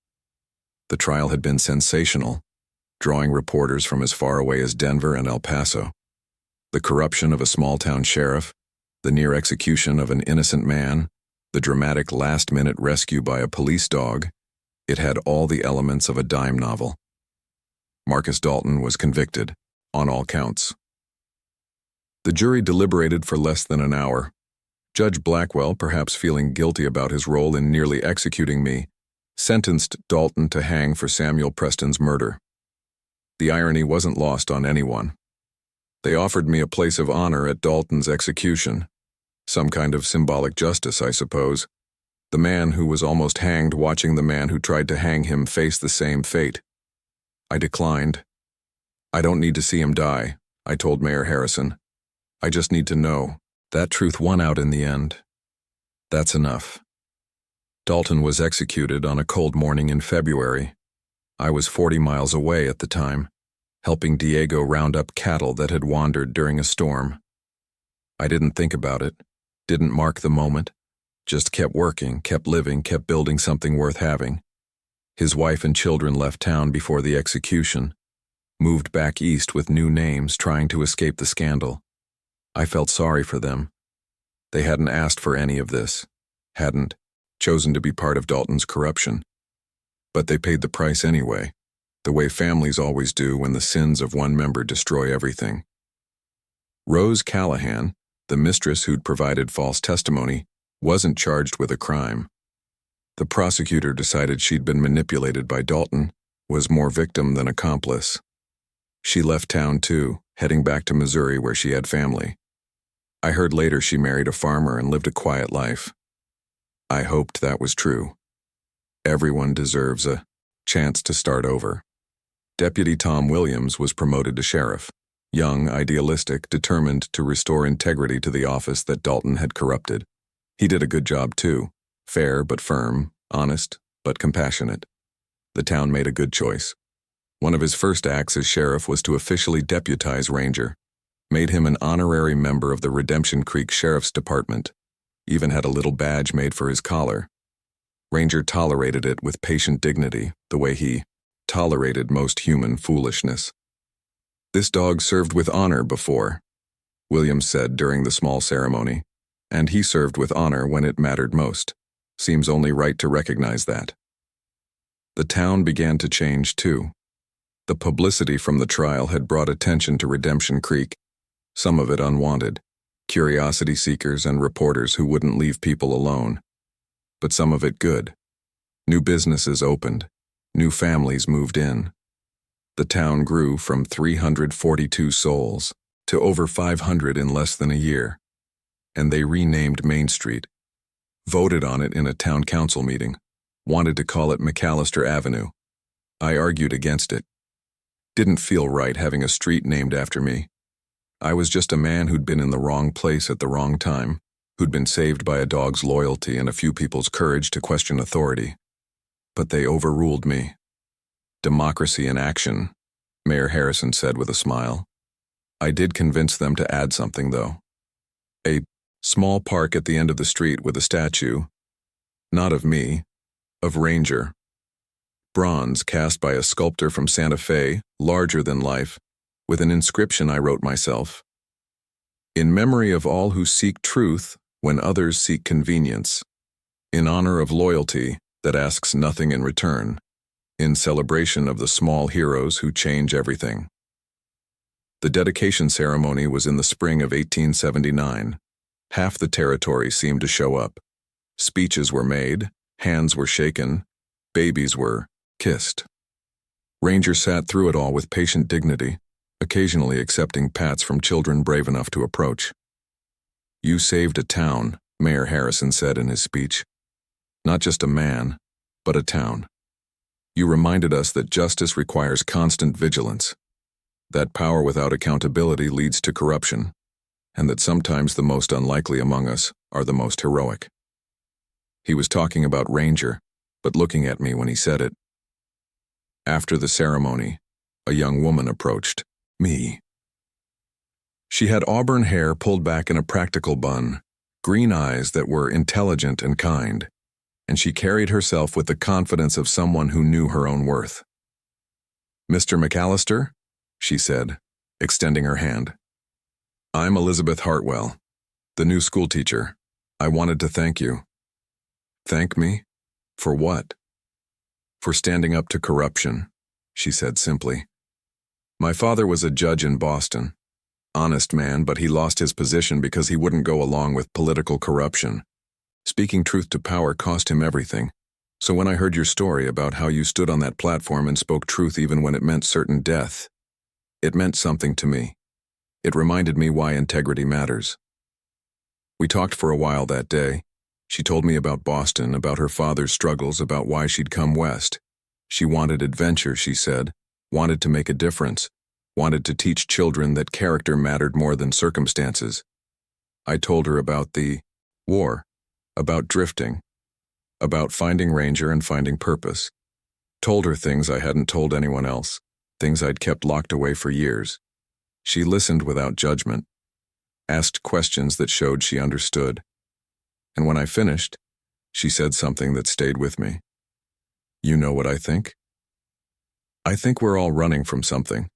The trial had been sensational, drawing reporters from as far away as Denver and El Paso. The corruption of a small-town sheriff, the near execution of an innocent man, the dramatic last-minute rescue by a police dog, it had all the elements of a dime novel. Marcus Dalton was convicted, on all counts. The jury deliberated for less than an hour. Judge Blackwell, perhaps feeling guilty about his role in nearly executing me, sentenced Dalton to hang for Samuel Preston's murder. The irony wasn't lost on anyone. They offered me a place of honor at Dalton's execution. Some kind of symbolic justice, I suppose. The man who was almost hanged watching the man who tried to hang him face the same fate. I declined. "I don't need to see him die," I told Mayor Harrison. "I just need to know." That truth won out in the end. That's enough. Dalton was executed on a cold morning in February. I was 40 miles away at the time, helping Diego round up cattle that had wandered during a storm. I didn't think about it, didn't mark the moment, just kept working, kept living, kept building something worth having. His wife and children left town before the execution, moved back east with new names trying to escape the scandal. I felt sorry for them. They hadn't asked for any of this, hadn't chosen to be part of Dalton's corruption. But they paid the price anyway, the way families always do when the sins of one member destroy everything. Rose Callahan, the mistress who'd provided false testimony, wasn't charged with a crime. The prosecutor decided she'd been manipulated by Dalton, was more victim than accomplice. She left town too, heading back to Missouri where she had family. I heard later she married a farmer and lived a quiet life. I hoped that was true. Everyone deserves a chance to start over. Deputy Tom Williams was promoted to sheriff. Young, idealistic, determined to restore integrity to the office that Dalton had corrupted. He did a good job too. Fair but firm, honest but compassionate. The town made a good choice. One of his first acts as sheriff was to officially deputize Ranger. Made him an honorary member of the Redemption Creek Sheriff's Department. Even had a little badge made for his collar. Ranger tolerated it with patient dignity, the way he tolerated most human foolishness. "This dog served with honor before," Williams said during the small ceremony, "and he served with honor when it mattered most. Seems only right to recognize that." The town began to change too. The publicity from the trial had brought attention to Redemption Creek, some of it unwanted, curiosity seekers and reporters who wouldn't leave people alone. But some of it good. New businesses opened, new families moved in. The town grew from 342 souls to over 500 in less than a year, and they renamed Main Street, voted on it in a town council meeting, wanted to call it McAllister Avenue. I argued against it. Didn't feel right having a street named after me. I was just a man who'd been in the wrong place at the wrong time, who'd been saved by a dog's loyalty and a few people's courage to question authority. But they overruled me. Democracy in action, Mayor Harrison said with a smile. I did convince them to add something, though. A small park at the end of the street with a statue, not of me, of Ranger. Bronze cast by a sculptor from Santa Fe, larger than life, with an inscription I wrote myself. In memory of all who seek truth when others seek convenience. In honor of loyalty that asks nothing in return. In celebration of the small heroes who change everything. The dedication ceremony was in the spring of 1879. Half the territory seemed to show up. Speeches were made, hands were shaken, babies were kissed. Ranger sat through it all with patient dignity, occasionally accepting pats from children brave enough to approach. "You saved a town," Mayor Harrison said in his speech. "Not just a man, but a town. You reminded us that justice requires constant vigilance, that power without accountability leads to corruption, and that sometimes the most unlikely among us are the most heroic." He was talking about Ranger, but looking at me when he said it. After the ceremony, a young woman approached me. She had auburn hair pulled back in a practical bun, green eyes that were intelligent and kind, and she carried herself with the confidence of someone who knew her own worth. "Mr. McAllister," she said, extending her hand. "I'm Elizabeth Hartwell, the new schoolteacher. I wanted to thank you." "Thank me? For what?" "For standing up to corruption," she said simply. "My father was a judge in Boston. Honest man, but he lost his position because he wouldn't go along with political corruption. Speaking truth to power cost him everything. So when I heard your story about how you stood on that platform and spoke truth even when it meant certain death, it meant something to me. It reminded me why integrity matters." We talked for a while that day. She told me about Boston, about her father's struggles, about why she'd come west. She wanted adventure, she said, wanted to make a difference, wanted to teach children that character mattered more than circumstances. I told her about the war, about drifting, about finding Ranger and finding purpose. Told her things I hadn't told anyone else, things I'd kept locked away for years. She listened without judgment, asked questions that showed she understood. And when I finished, she said something that stayed with me. "You know what I think? I think we're all running from something.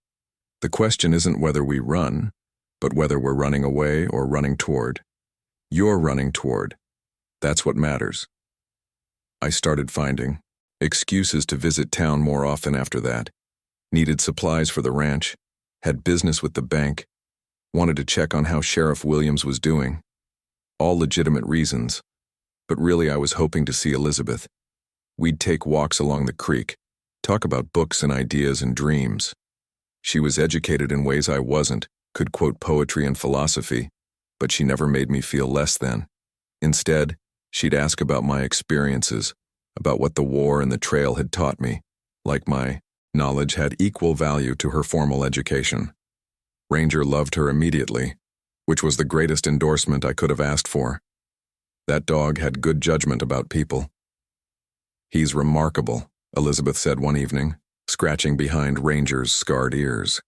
The question isn't whether we run, but whether we're running away or running toward. You're running toward. That's what matters." I started finding excuses to visit town more often after that. Needed supplies for the ranch, had business with the bank, wanted to check on how Sheriff Williams was doing. All legitimate reasons, but really I was hoping to see Elizabeth. We'd take walks along the creek, talk about books and ideas and dreams. She was educated in ways I wasn't, could quote poetry and philosophy, but she never made me feel less than. Instead, she'd ask about my experiences, about what the war and the trail had taught me, like my knowledge had equal value to her formal education. Ranger loved her immediately, which was the greatest endorsement I could have asked for. That dog had good judgment about people. "He's remarkable," Elizabeth said one evening, scratching behind Ranger's scarred ears.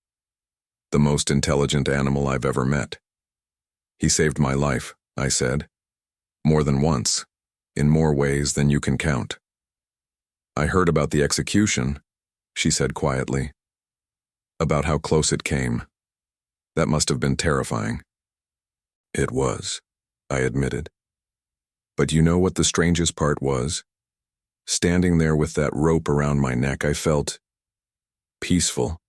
"The most intelligent animal I've ever met." "He saved my life," I said. "More than once, in more ways than you can count." "I heard about the execution," she said quietly. "About how close it came. That must have been terrifying." "It was," I admitted. "But you know what the strangest part was? Standing there with that rope around my neck, I felt peaceful.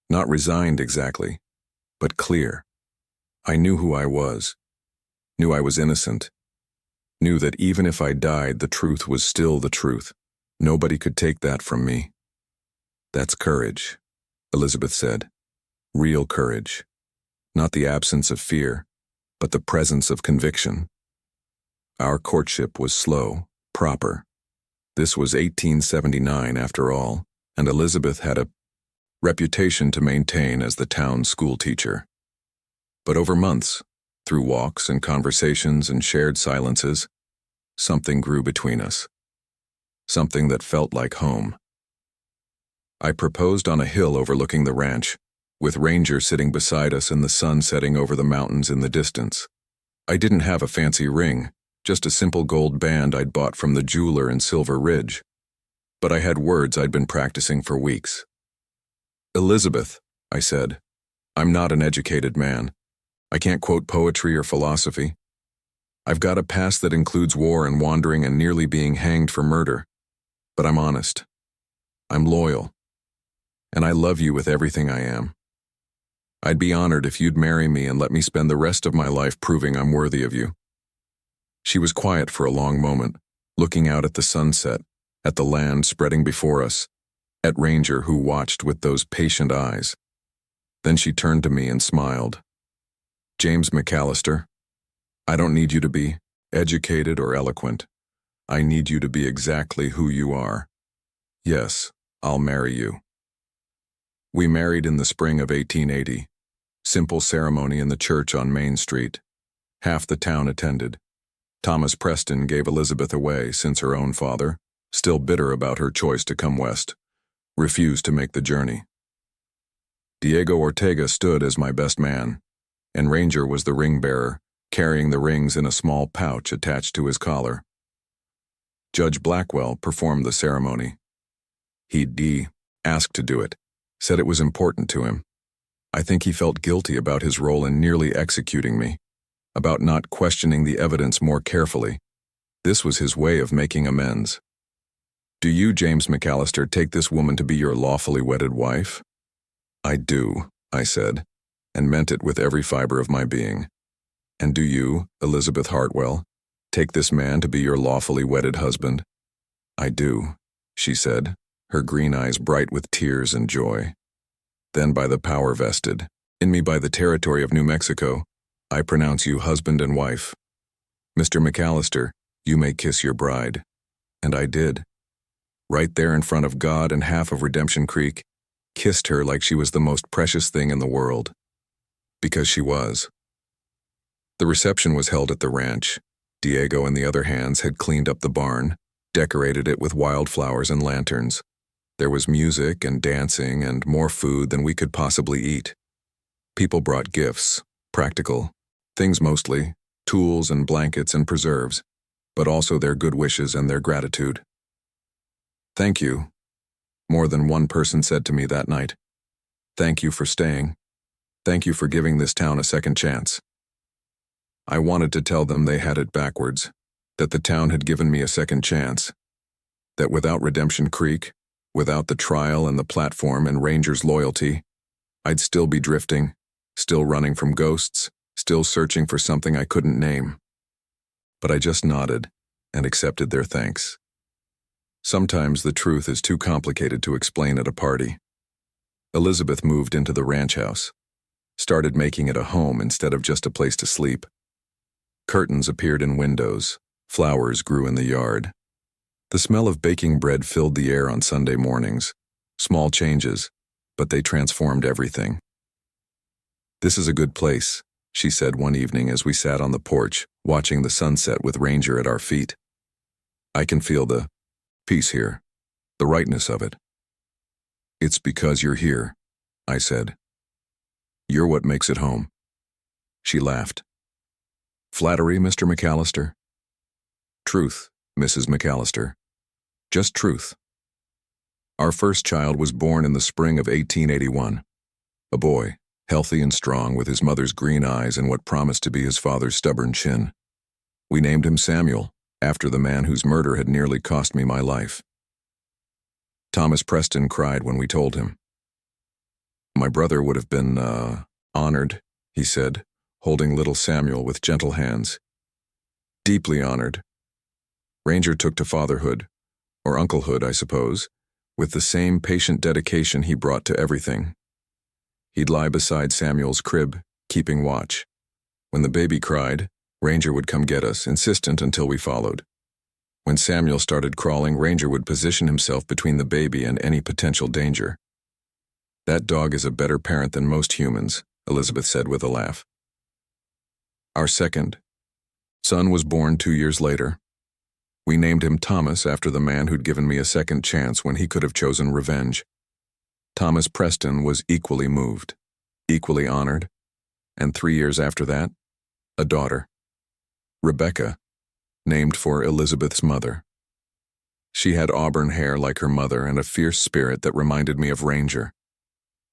Not resigned exactly, but clear. I knew who I was, knew I was innocent, knew that even if I died, the truth was still the truth. Nobody could take that from me." "That's courage," Elizabeth said. "Real courage. Not the absence of fear, but the presence of conviction." Our courtship was slow, proper. This was 1879 after all, and Elizabeth had a reputation to maintain as the town schoolteacher. But over months, through walks and conversations and shared silences, something grew between us. Something that felt like home. I proposed on a hill overlooking the ranch, with Ranger sitting beside us and the sun setting over the mountains in the distance. I didn't have a fancy ring, just a simple gold band I'd bought from the jeweler in Silver Ridge. But I had words I'd been practicing for weeks. "Elizabeth," I said, "I'm not an educated man. I can't quote poetry or philosophy. I've got a past that includes war and wandering and nearly being hanged for murder. But I'm honest. I'm loyal. And I love you with everything I am. I'd be honored if you'd marry me and let me spend the rest of my life proving I'm worthy of you." She was quiet for a long moment, looking out at the sunset, at the land spreading before us, at Ranger who watched with those patient eyes. Then she turned to me and smiled. "James McAllister, I don't need you to be educated or eloquent. I need you to be exactly who you are. Yes, I'll marry you." We married in the spring of 1880. Simple ceremony in the church on Main Street. Half the town attended. Thomas Preston gave Elizabeth away since her own father, still bitter about her choice to come west, refused to make the journey. Diego Ortega stood as my best man, and Ranger was the ring bearer, carrying the rings in a small pouch attached to his collar. Judge Blackwell performed the ceremony. He'd asked to do it, said it was important to him. I think he felt guilty about his role in nearly executing me, about not questioning the evidence more carefully. This was his way of making amends. "Do you, James McAllister, take this woman to be your lawfully wedded wife?" "I do," I said, and meant it with every fiber of my being. "And do you, Elizabeth Hartwell, take this man to be your lawfully wedded husband?" "I do," she said, her green eyes bright with tears and joy. "Then by the power vested in me by the territory of New Mexico, I pronounce you husband and wife. Mr. McAllister, you may kiss your bride." And I did. Right there in front of God and half of Redemption Creek, kissed her like she was the most precious thing in the world. Because she was. The reception was held at the ranch. Diego and the other hands had cleaned up the barn, decorated it with wildflowers and lanterns. There was music and dancing and more food than we could possibly eat. People brought gifts, practical things mostly, tools and blankets and preserves, but also their good wishes and their gratitude. "Thank you," more than one person said to me that night. "Thank you for staying. Thank you for giving this town a second chance." I wanted to tell them they had it backwards, that the town had given me a second chance, that without Redemption Creek, without the trial and the platform and Ranger's loyalty, I'd still be drifting, still running from ghosts, still searching for something I couldn't name. But I just nodded and accepted their thanks. Sometimes the truth is too complicated to explain at a party. Elizabeth moved into the ranch house. started making it a home instead of just a place to sleep. Curtains appeared in windows, flowers grew in the yard. The smell of baking bread filled the air on Sunday mornings. Small changes, but they transformed everything. "This is a good place," she said one evening as we sat on the porch, watching the sunset with Ranger at our feet. "I can feel the peace here, the rightness of it." "It's because you're here," I said. "You're what makes it home." She laughed. "Flattery, Mr. McAllister?" "Truth, Mrs. McAllister. Just truth." Our first child was born in the spring of 1881. A boy, healthy and strong, with his mother's green eyes and what promised to be his father's stubborn chin. We named him Samuel, after the man whose murder had nearly cost me my life. Thomas Preston cried when we told him. "My brother would have been, honored," he said, holding little Samuel with gentle hands. "Deeply honored." Ranger took to fatherhood, or unclehood, I suppose, with the same patient dedication he brought to everything. He'd lie beside Samuel's crib, keeping watch. When the baby cried, Ranger would come get us, insistent until we followed. When Samuel started crawling, Ranger would position himself between the baby and any potential danger. "That dog is a better parent than most humans," Elizabeth said with a laugh. Our second son was born 2 years later. We named him Thomas after the man who'd given me a second chance when he could have chosen revenge. Thomas Preston was equally moved, equally honored, and 3 years after that, a daughter, Rebecca, named for Elizabeth's mother. She had auburn hair like her mother and a fierce spirit that reminded me of Ranger.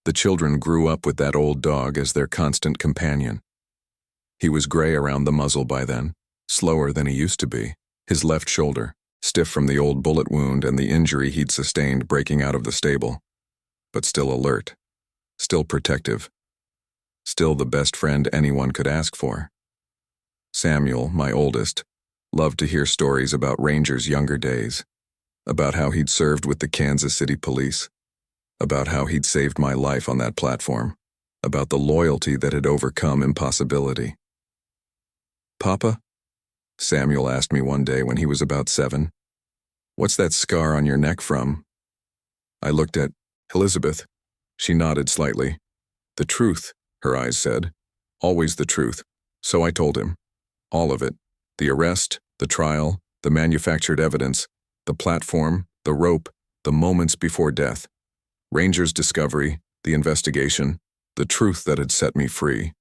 The children grew up with that old dog as their constant companion. He was gray around the muzzle by then, slower than he used to be, his left shoulder, stiff from the old bullet wound and the injury he'd sustained breaking out of the stable, but still alert, still protective, still the best friend anyone could ask for. Samuel, my oldest, loved to hear stories about Ranger's younger days, about how he'd served with the Kansas City police, about how he'd saved my life on that platform, about the loyalty that had overcome impossibility. "Papa," Samuel asked me one day when he was about 7, "what's that scar on your neck from?" I looked at Elizabeth. She nodded slightly. "The truth," her eyes said. "Always the truth." So I told him. All of it. The arrest, the trial, the manufactured evidence, the platform, the rope, the moments before death. Ranger's discovery, the investigation, the truth that had set me free.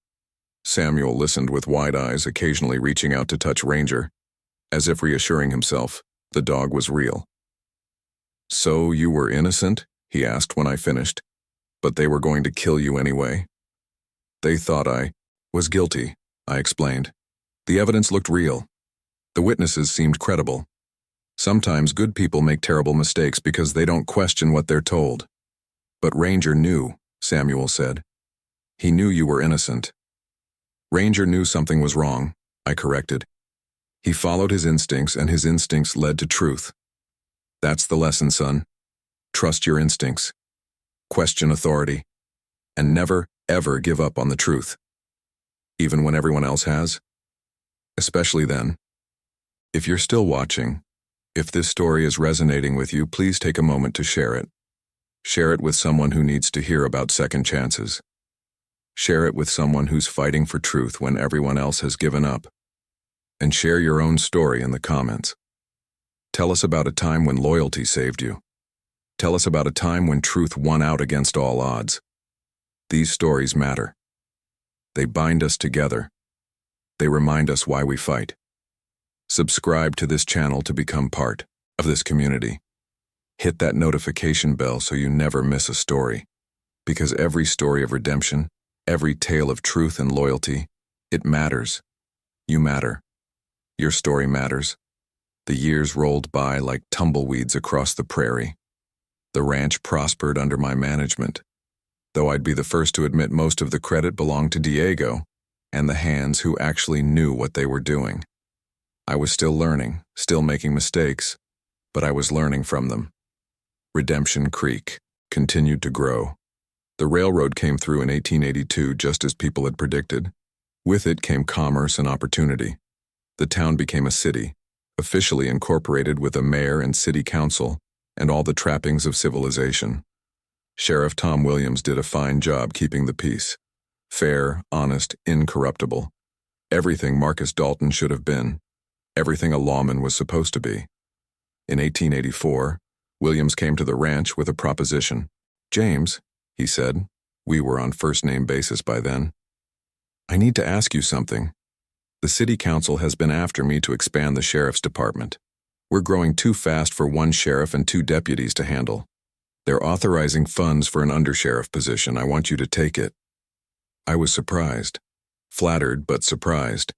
Samuel listened with wide eyes, occasionally reaching out to touch Ranger, as if reassuring himself the dog was real. "So you were innocent?" he asked when I finished. "But they were going to kill you anyway?" "They thought I was guilty," I explained. "The evidence looked real. The witnesses seemed credible. Sometimes good people make terrible mistakes because they don't question what they're told." "But Ranger knew," Samuel said. "He knew you were innocent." "Ranger knew something was wrong," I corrected. "He followed his instincts, and his instincts led to truth. That's the lesson, son. Trust your instincts. Question authority. And never, ever give up on the truth. Even when everyone else has. Especially then. If you're still watching, if this story is resonating with you, please take a moment to share it. Share it with someone who needs to hear about second chances. Share it with someone who's fighting for truth when everyone else has given up. And share your own story in the comments. Tell us about a time when loyalty saved you. Tell us about a time when truth won out against all odds. These stories matter. They bind us together. They remind us why we fight. Subscribe to this channel to become part of this community. Hit that notification bell so you never miss a story. Because every story of redemption, every tale of truth and loyalty, it matters. You matter. Your story matters. The years rolled by like tumbleweeds across the prairie. The ranch prospered under my management, though I'd be the first to admit most of the credit belonged to Diego and the hands who actually knew what they were doing. I was still learning, still making mistakes, but I was learning from them. Redemption Creek continued to grow. The railroad came through in 1882 just as people had predicted. With it came commerce and opportunity. The town became a city, officially incorporated with a mayor and city council, and all the trappings of civilization. Sheriff Tom Williams did a fine job keeping the peace. Fair, honest, incorruptible. Everything Marcus Dalton should have been. Everything a lawman was supposed to be. In 1884, Williams came to the ranch with a proposition. "James," he said, we were on first-name basis by then, "I need to ask you something. The city council has been after me to expand the sheriff's department. We're growing too fast for one sheriff and 2 deputies to handle. They're authorizing funds for an undersheriff position. I want you to take it." I was surprised. Flattered, but surprised.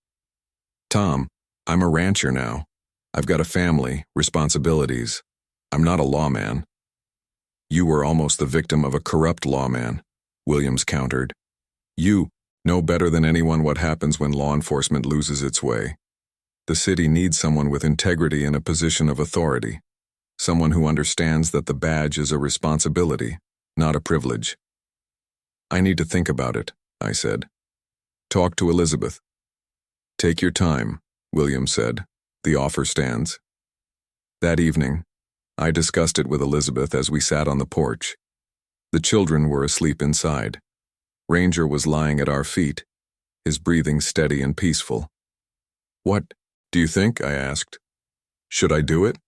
"Tom, I'm a rancher now. I've got a family, responsibilities. I'm not a lawman." "You were almost the victim of a corrupt lawman," Williams countered. "You know better than anyone what happens when law enforcement loses its way. The city needs someone with integrity in a position of authority. Someone who understands that the badge is a responsibility, not a privilege." "I need to think about it," I said. "Talk to Elizabeth." "Take your time," Williams said. "The offer stands." That evening, I discussed it with Elizabeth as we sat on the porch. The children were asleep inside. Ranger was lying at our feet, his breathing steady and peaceful. "What do you think?" I asked. "Should I do it?"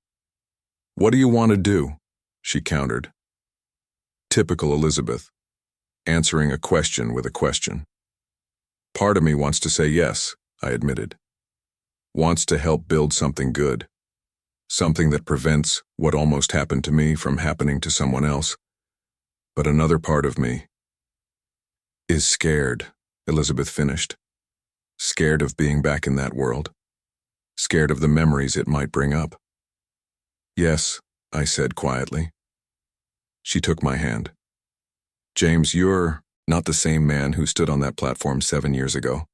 "What do you want to do?" she countered. Typical Elizabeth, answering a question with a question. "Part of me wants to say yes," I admitted. "Wants to help build something good. Something that prevents what almost happened to me from happening to someone else. But another part of me is scared," Elizabeth finished. "Scared of being back in that world. Scared of the memories it might bring up." "Yes," I said quietly. She took my hand. "James, you're not the same man who stood on that platform 7 years ago.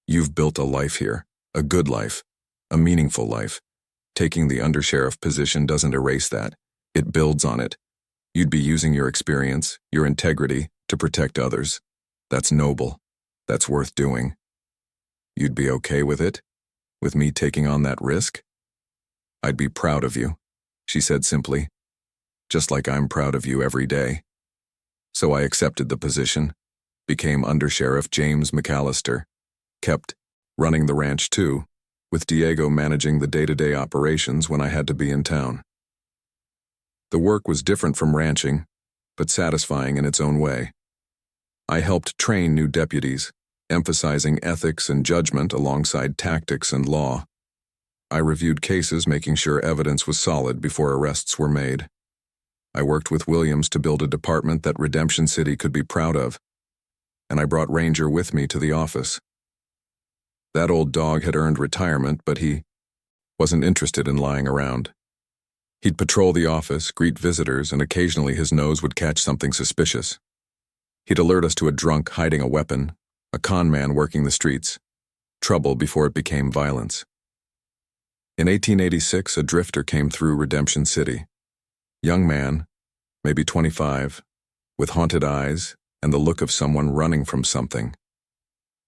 You've built a life here, a good life, a meaningful life. Taking the undersheriff position doesn't erase that. It builds on it. You'd be using your experience, your integrity, to protect others. That's noble. That's worth doing. You'd be okay with it? With me taking on that risk?" "I'd be proud of you," she said simply. "Just like I'm proud of you every day." So I accepted the position, became Undersheriff James McAllister, kept running the ranch too, with Diego managing the day-to-day operations when I had to be in town. The work was different from ranching, but satisfying in its own way. I helped train new deputies, emphasizing ethics and judgment alongside tactics and law. I reviewed cases, making sure evidence was solid before arrests were made. I worked with Williams to build a department that Redemption City could be proud of, and I brought Ranger with me to the office. That old dog had earned retirement, but he wasn't interested in lying around. He'd patrol the office, greet visitors, and occasionally his nose would catch something suspicious. He'd alert us to a drunk hiding a weapon, a con man working the streets, trouble before it became violence. In 1886, a drifter came through Redemption City. Young man, maybe 25, with haunted eyes and the look of someone running from something.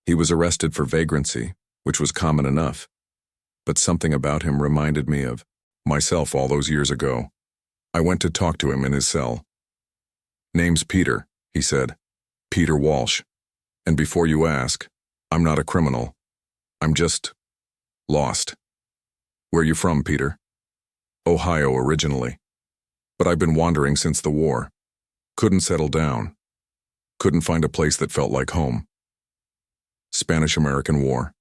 He was arrested for vagrancy, which was common enough, but something about him reminded me of myself all those years ago. I went to talk to him in his cell. "Name's Peter," he said. "Peter Walsh. And before you ask, I'm not a criminal. I'm just lost." "Where you from, Peter?" "Ohio originally. But I've been wandering since the war. Couldn't settle down. Couldn't find a place that felt like home." "Spanish-American War?"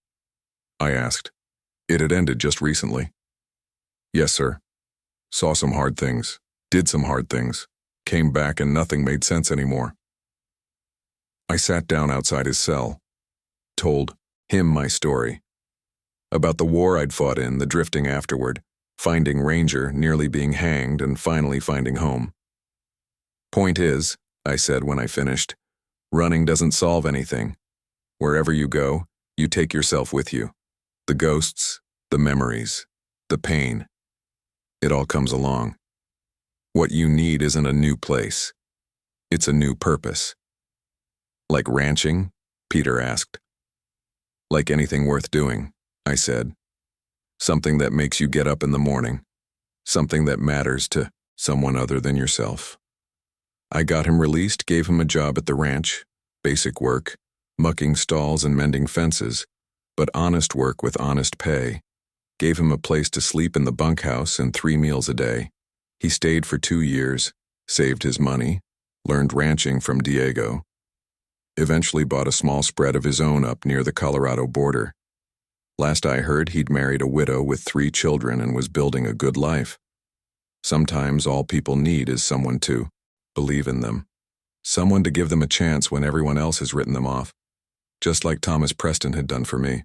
I asked. "It had ended just recently." "Yes, sir. Saw some hard things, did some hard things, came back and nothing made sense anymore." I sat down outside his cell, told him my story. About the war I'd fought in, the drifting afterward, finding Ranger, nearly being hanged, and finally finding home. "Point is," I said when I finished, "running doesn't solve anything. Wherever you go, you take yourself with you. The ghosts, the memories, the pain. It all comes along. What you need isn't a new place. It's a new purpose. Like ranching? Peter asked. Like anything worth doing, I said. Something that makes you get up in the morning. Something that matters to someone other than yourself. I got him released, gave him a job at the ranch, basic work, mucking stalls and mending fences, but honest work with honest pay. Gave him a place to sleep in the bunkhouse and 3 meals a day. He stayed for 2 years, saved his money, learned ranching from Diego. Eventually bought a small spread of his own up near the Colorado border. Last I heard, he'd married a widow with 3 children and was building a good life. Sometimes all people need is someone to believe in them. Someone to give them a chance when everyone else has written them off. Just like Thomas Preston had done for me.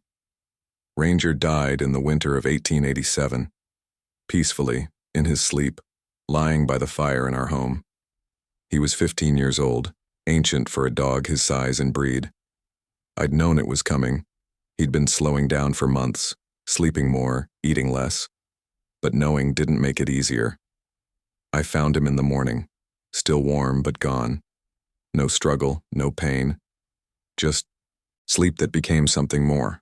Ranger died in the winter of 1887, peacefully, in his sleep, lying by the fire in our home. He was 15 years old, ancient for a dog his size and breed. I'd known it was coming. He'd been slowing down for months, sleeping more, eating less. But knowing didn't make it easier. I found him in the morning, still warm but gone. No struggle, no pain. Just sleep that became something more.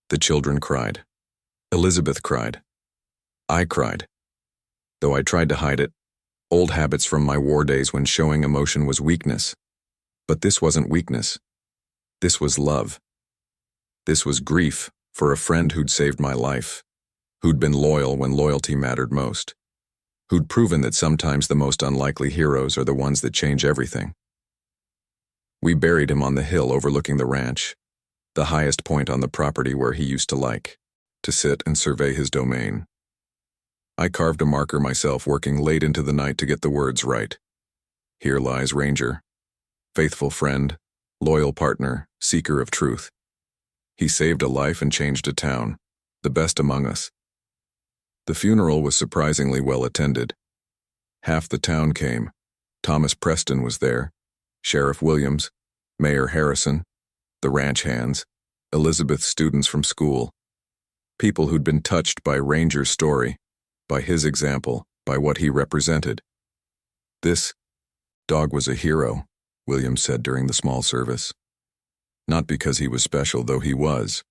The children cried. Elizabeth cried. I cried. Though I tried to hide it, old habits from my war days when showing emotion was weakness. But this wasn't weakness. This was love. This was grief for a friend who'd saved my life, who'd been loyal when loyalty mattered most, who'd proven that sometimes the most unlikely heroes are the ones that change everything. We buried him on the hill overlooking the ranch, the highest point on the property where he used to like to sit and survey his domain. I carved a marker myself, working late into the night to get the words right. Here lies Ranger, faithful friend, loyal partner, seeker of truth. He saved a life and changed a town, the best among us. The funeral was surprisingly well attended. Half the town came. Thomas Preston was there, Sheriff Williams, Mayor Harrison, the ranch hands, Elizabeth's students from school. People who'd been touched by Ranger's story, by his example, by what he represented. This dog was a hero, Williams said during the small service. Not because he was special, though he was,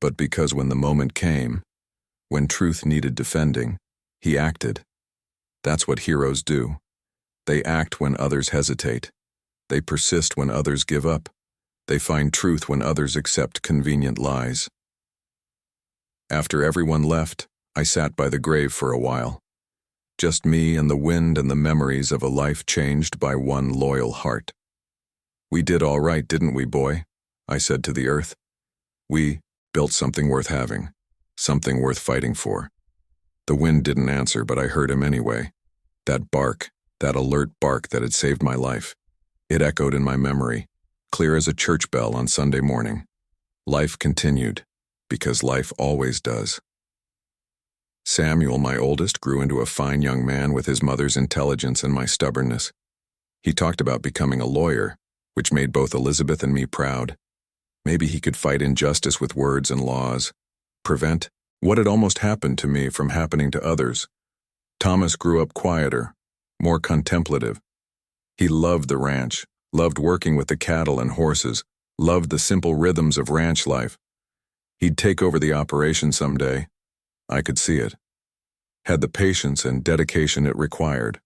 but because when the moment came, when truth needed defending, he acted. That's what heroes do. They act when others hesitate. They persist when others give up. They find truth when others accept convenient lies. After everyone left, I sat by the grave for a while. Just me and the wind and the memories of a life changed by one loyal heart. We did all right, didn't we, boy? I said to the earth. We built something worth having, something worth fighting for. The wind didn't answer, but I heard him anyway. That bark, that alert bark that had saved my life. It echoed in my memory, clear as a church bell on Sunday morning. Life continued, because life always does. Samuel, my oldest, grew into a fine young man with his mother's intelligence and my stubbornness. He talked about becoming a lawyer, which made both Elizabeth and me proud. Maybe he could fight injustice with words and laws, prevent what had almost happened to me from happening to others. Thomas grew up quieter, more contemplative. He loved the ranch, loved working with the cattle and horses, loved the simple rhythms of ranch life. He'd take over the operation someday. I could see it. Had the patience and dedication it required.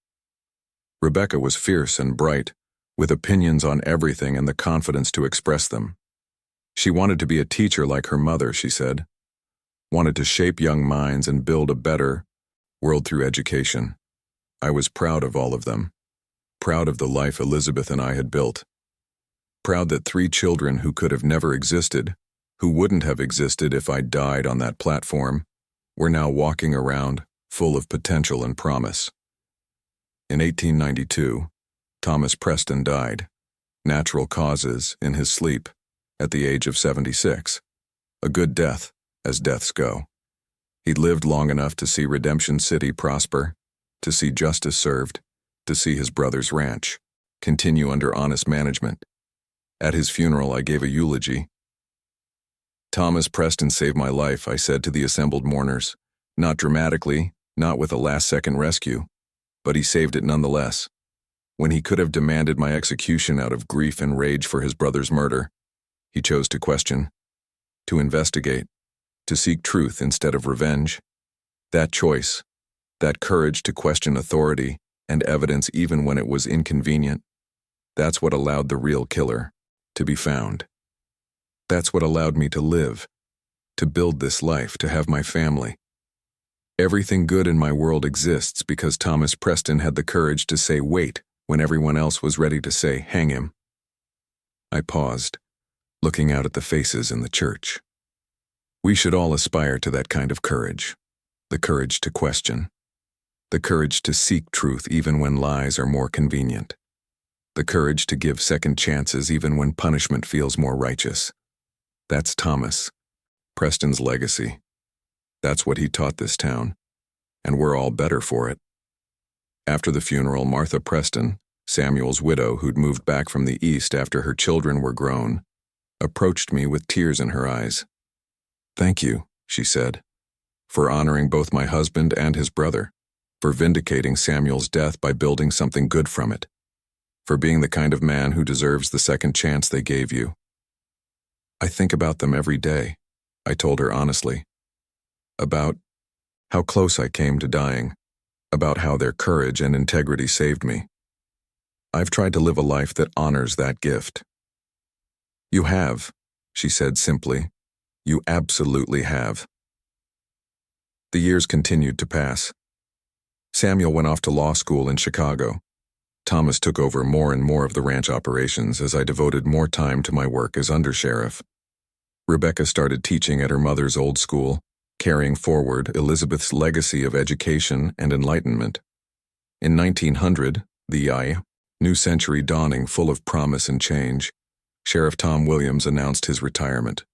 Rebecca was fierce and bright, with opinions on everything and the confidence to express them. She wanted to be a teacher like her mother, she said. Wanted to shape young minds and build a better world through education. I was proud of all of them. Proud of the life Elizabeth and I had built. Proud that 3 children who could have never existed, who wouldn't have existed if I died on that platform, were now walking around, full of potential and promise. In 1892, Thomas Preston died, natural causes, in his sleep, at the age of 76. A good death, as deaths go. He'd lived long enough to see Redemption City prosper, to see justice served, to see his brother's ranch continue under honest management. At his funeral, I gave a eulogy. Thomas Preston saved my life, I said to the assembled mourners. Not dramatically, not with a last-second rescue, but he saved it nonetheless. When he could have demanded my execution out of grief and rage for his brother's murder, he chose to question, to investigate, to seek truth instead of revenge. That choice, that courage to question authority and evidence even when it was inconvenient, that's what allowed the real killer to be found. That's what allowed me to live, to build this life, to have my family. Everything good in my world exists because Thomas Preston had the courage to say wait when everyone else was ready to say hang him. I paused, looking out at the faces in the church. We should all aspire to that kind of courage, the courage to question, the courage to seek truth even when lies are more convenient, the courage to give second chances even when punishment feels more righteous. That's Thomas Preston's legacy. That's what he taught this town, and we're all better for it. After the funeral, Martha Preston, Samuel's widow who'd moved back from the East after her children were grown, approached me with tears in her eyes. "Thank you," she said, "for honoring both my husband and his brother, for vindicating Samuel's death by building something good from it, for being the kind of man who deserves the second chance they gave you." "I think about them every day," I told her honestly. About how close I came to dying, about how their courage and integrity saved me. I've tried to live a life that honors that gift. "You have," she said simply. "You absolutely have." The years continued to pass. Samuel went off to law school in Chicago. Thomas took over more and more of the ranch operations as I devoted more time to my work as undersheriff. Rebecca started teaching at her mother's old school, carrying forward Elizabeth's legacy of education and enlightenment. In 1900, the new century dawning full of promise and change, Sheriff Tom Williams announced his retirement.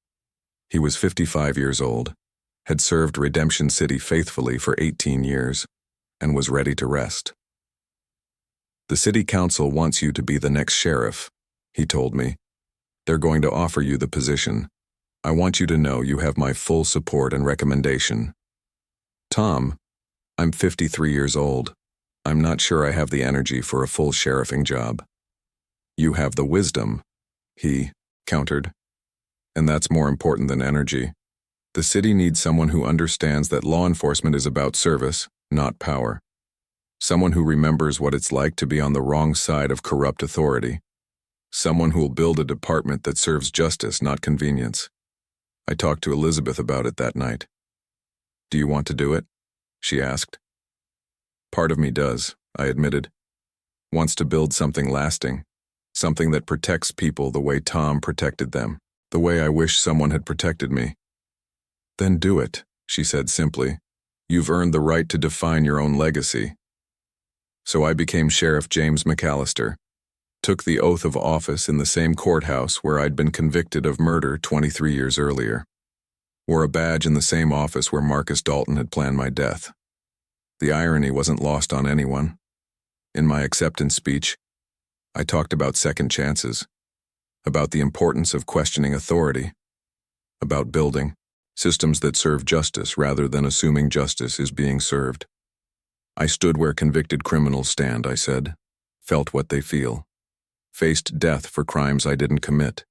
He was 55 years old, had served Redemption City faithfully for 18 years, and was ready to rest. "The city council wants you to be the next sheriff," he told me. "They're going to offer you the position. I want you to know you have my full support and recommendation." "Tom, I'm 53 years old. I'm not sure I have the energy for a full sheriffing job." "You have the wisdom," he countered. "And that's more important than energy. The city needs someone who understands that law enforcement is about service, not power. Someone who remembers what it's like to be on the wrong side of corrupt authority. Someone who'll build a department that serves justice, not convenience." I talked to Elizabeth about it that night. "Do you want to do it?" she asked. "Part of me does," I admitted. "Wants to build something lasting, something that protects people the way Tom protected them, the way I wish someone had protected me." "Then do it," she said simply. "You've earned the right to define your own legacy." So I became Sheriff James McAllister, took the oath of office in the same courthouse where I'd been convicted of murder 23 years earlier, wore a badge in the same office where Marcus Dalton had planned my death. The irony wasn't lost on anyone. In my acceptance speech, I talked about second chances, about the importance of questioning authority, about building systems that serve justice rather than assuming justice is being served. I stood where convicted criminals stand, I said, felt what they feel, faced death for crimes I didn't commit.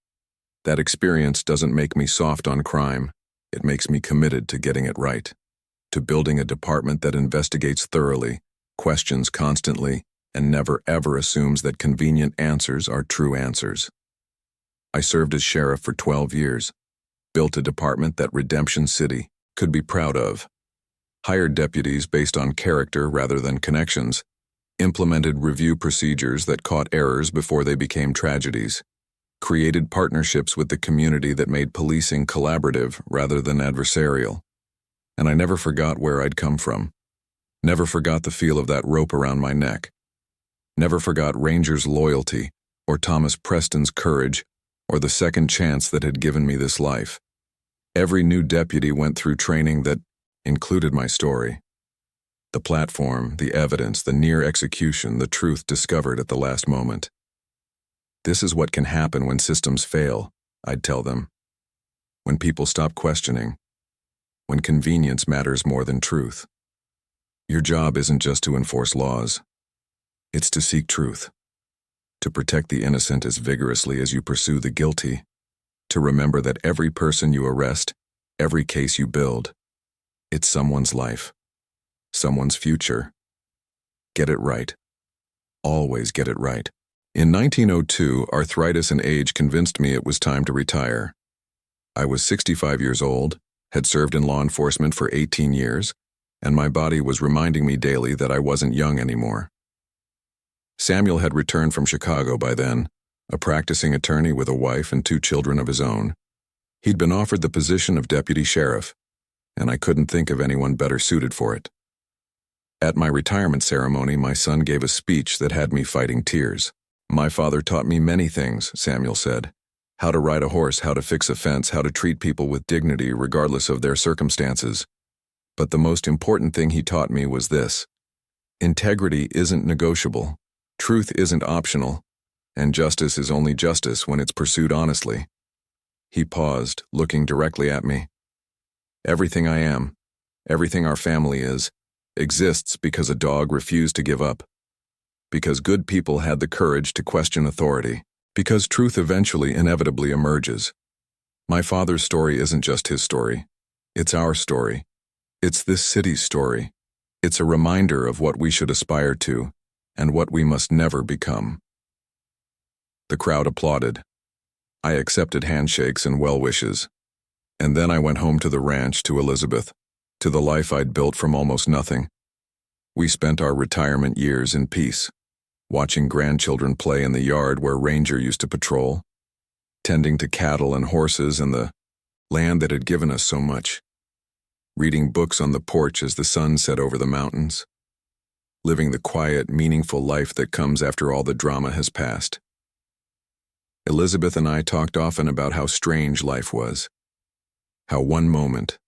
That experience doesn't make me soft on crime. It makes me committed to getting it right, to building a department that investigates thoroughly, questions constantly, and never ever assumes that convenient answers are true answers. I served as sheriff for 12 years, built a department that Redemption City could be proud of, hired deputies based on character rather than connections, implemented review procedures that caught errors before they became tragedies, created partnerships with the community that made policing collaborative rather than adversarial. And I never forgot where I'd come from, never forgot the feel of that rope around my neck, never forgot Ranger's loyalty or Thomas Preston's courage or the second chance that had given me this life. Every new deputy went through training that included my story. The platform, the evidence, the near execution, the truth discovered at the last moment. This is what can happen when systems fail, I'd tell them. When people stop questioning. When convenience matters more than truth. Your job isn't just to enforce laws. It's to seek truth. to protect the innocent as vigorously as you pursue the guilty, to remember that every person you arrest, every case you build, it's someone's life, someone's future. Get it right. Always get it right. In 1902, arthritis and age convinced me it was time to retire. I was 65 years old, had served in law enforcement for 18 years, and my body was reminding me daily that I wasn't young anymore. Samuel had returned from Chicago by then, a practicing attorney with a wife and 2 children of his own. He'd been offered the position of deputy sheriff, and I couldn't think of anyone better suited for it. At my retirement ceremony, my son gave a speech that had me fighting tears. "My father taught me many things," Samuel said. "How to ride a horse, how to fix a fence, how to treat people with dignity regardless of their circumstances. But the most important thing he taught me was this: integrity isn't negotiable, truth isn't optional, and justice is only justice when it's pursued honestly." He paused, looking directly at me. "Everything I am, everything our family is, exists because a dog refused to give up, because good people had the courage to question authority, because truth eventually inevitably emerges. My father's story isn't just his story. It's our story. It's this city's story. It's a reminder of what we should aspire to and what we must never become." The crowd applauded. I accepted handshakes and well wishes. And then I went home to the ranch, to Elizabeth, to the life I'd built from almost nothing. We spent our retirement years in peace, watching grandchildren play in the yard where Ranger used to patrol, tending to cattle and horses and the land that had given us so much, reading books on the porch as the sun set over the mountains, living the quiet, meaningful life that comes after all the drama has passed. Elizabeth and I talked often about how strange life was, how one moment,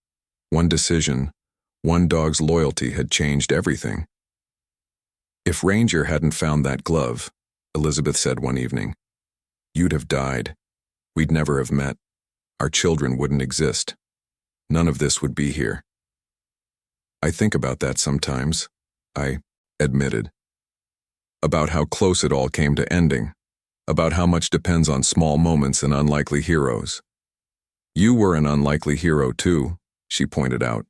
one decision, one dog's loyalty had changed everything. "If Ranger hadn't found that glove," Elizabeth said one evening, "you'd have died. We'd never have met. Our children wouldn't exist. None of this would be here." "I think about that sometimes," I admitted. "About how close it all came to ending. About how much depends on small moments and unlikely heroes." "You were an unlikely hero too," she pointed out.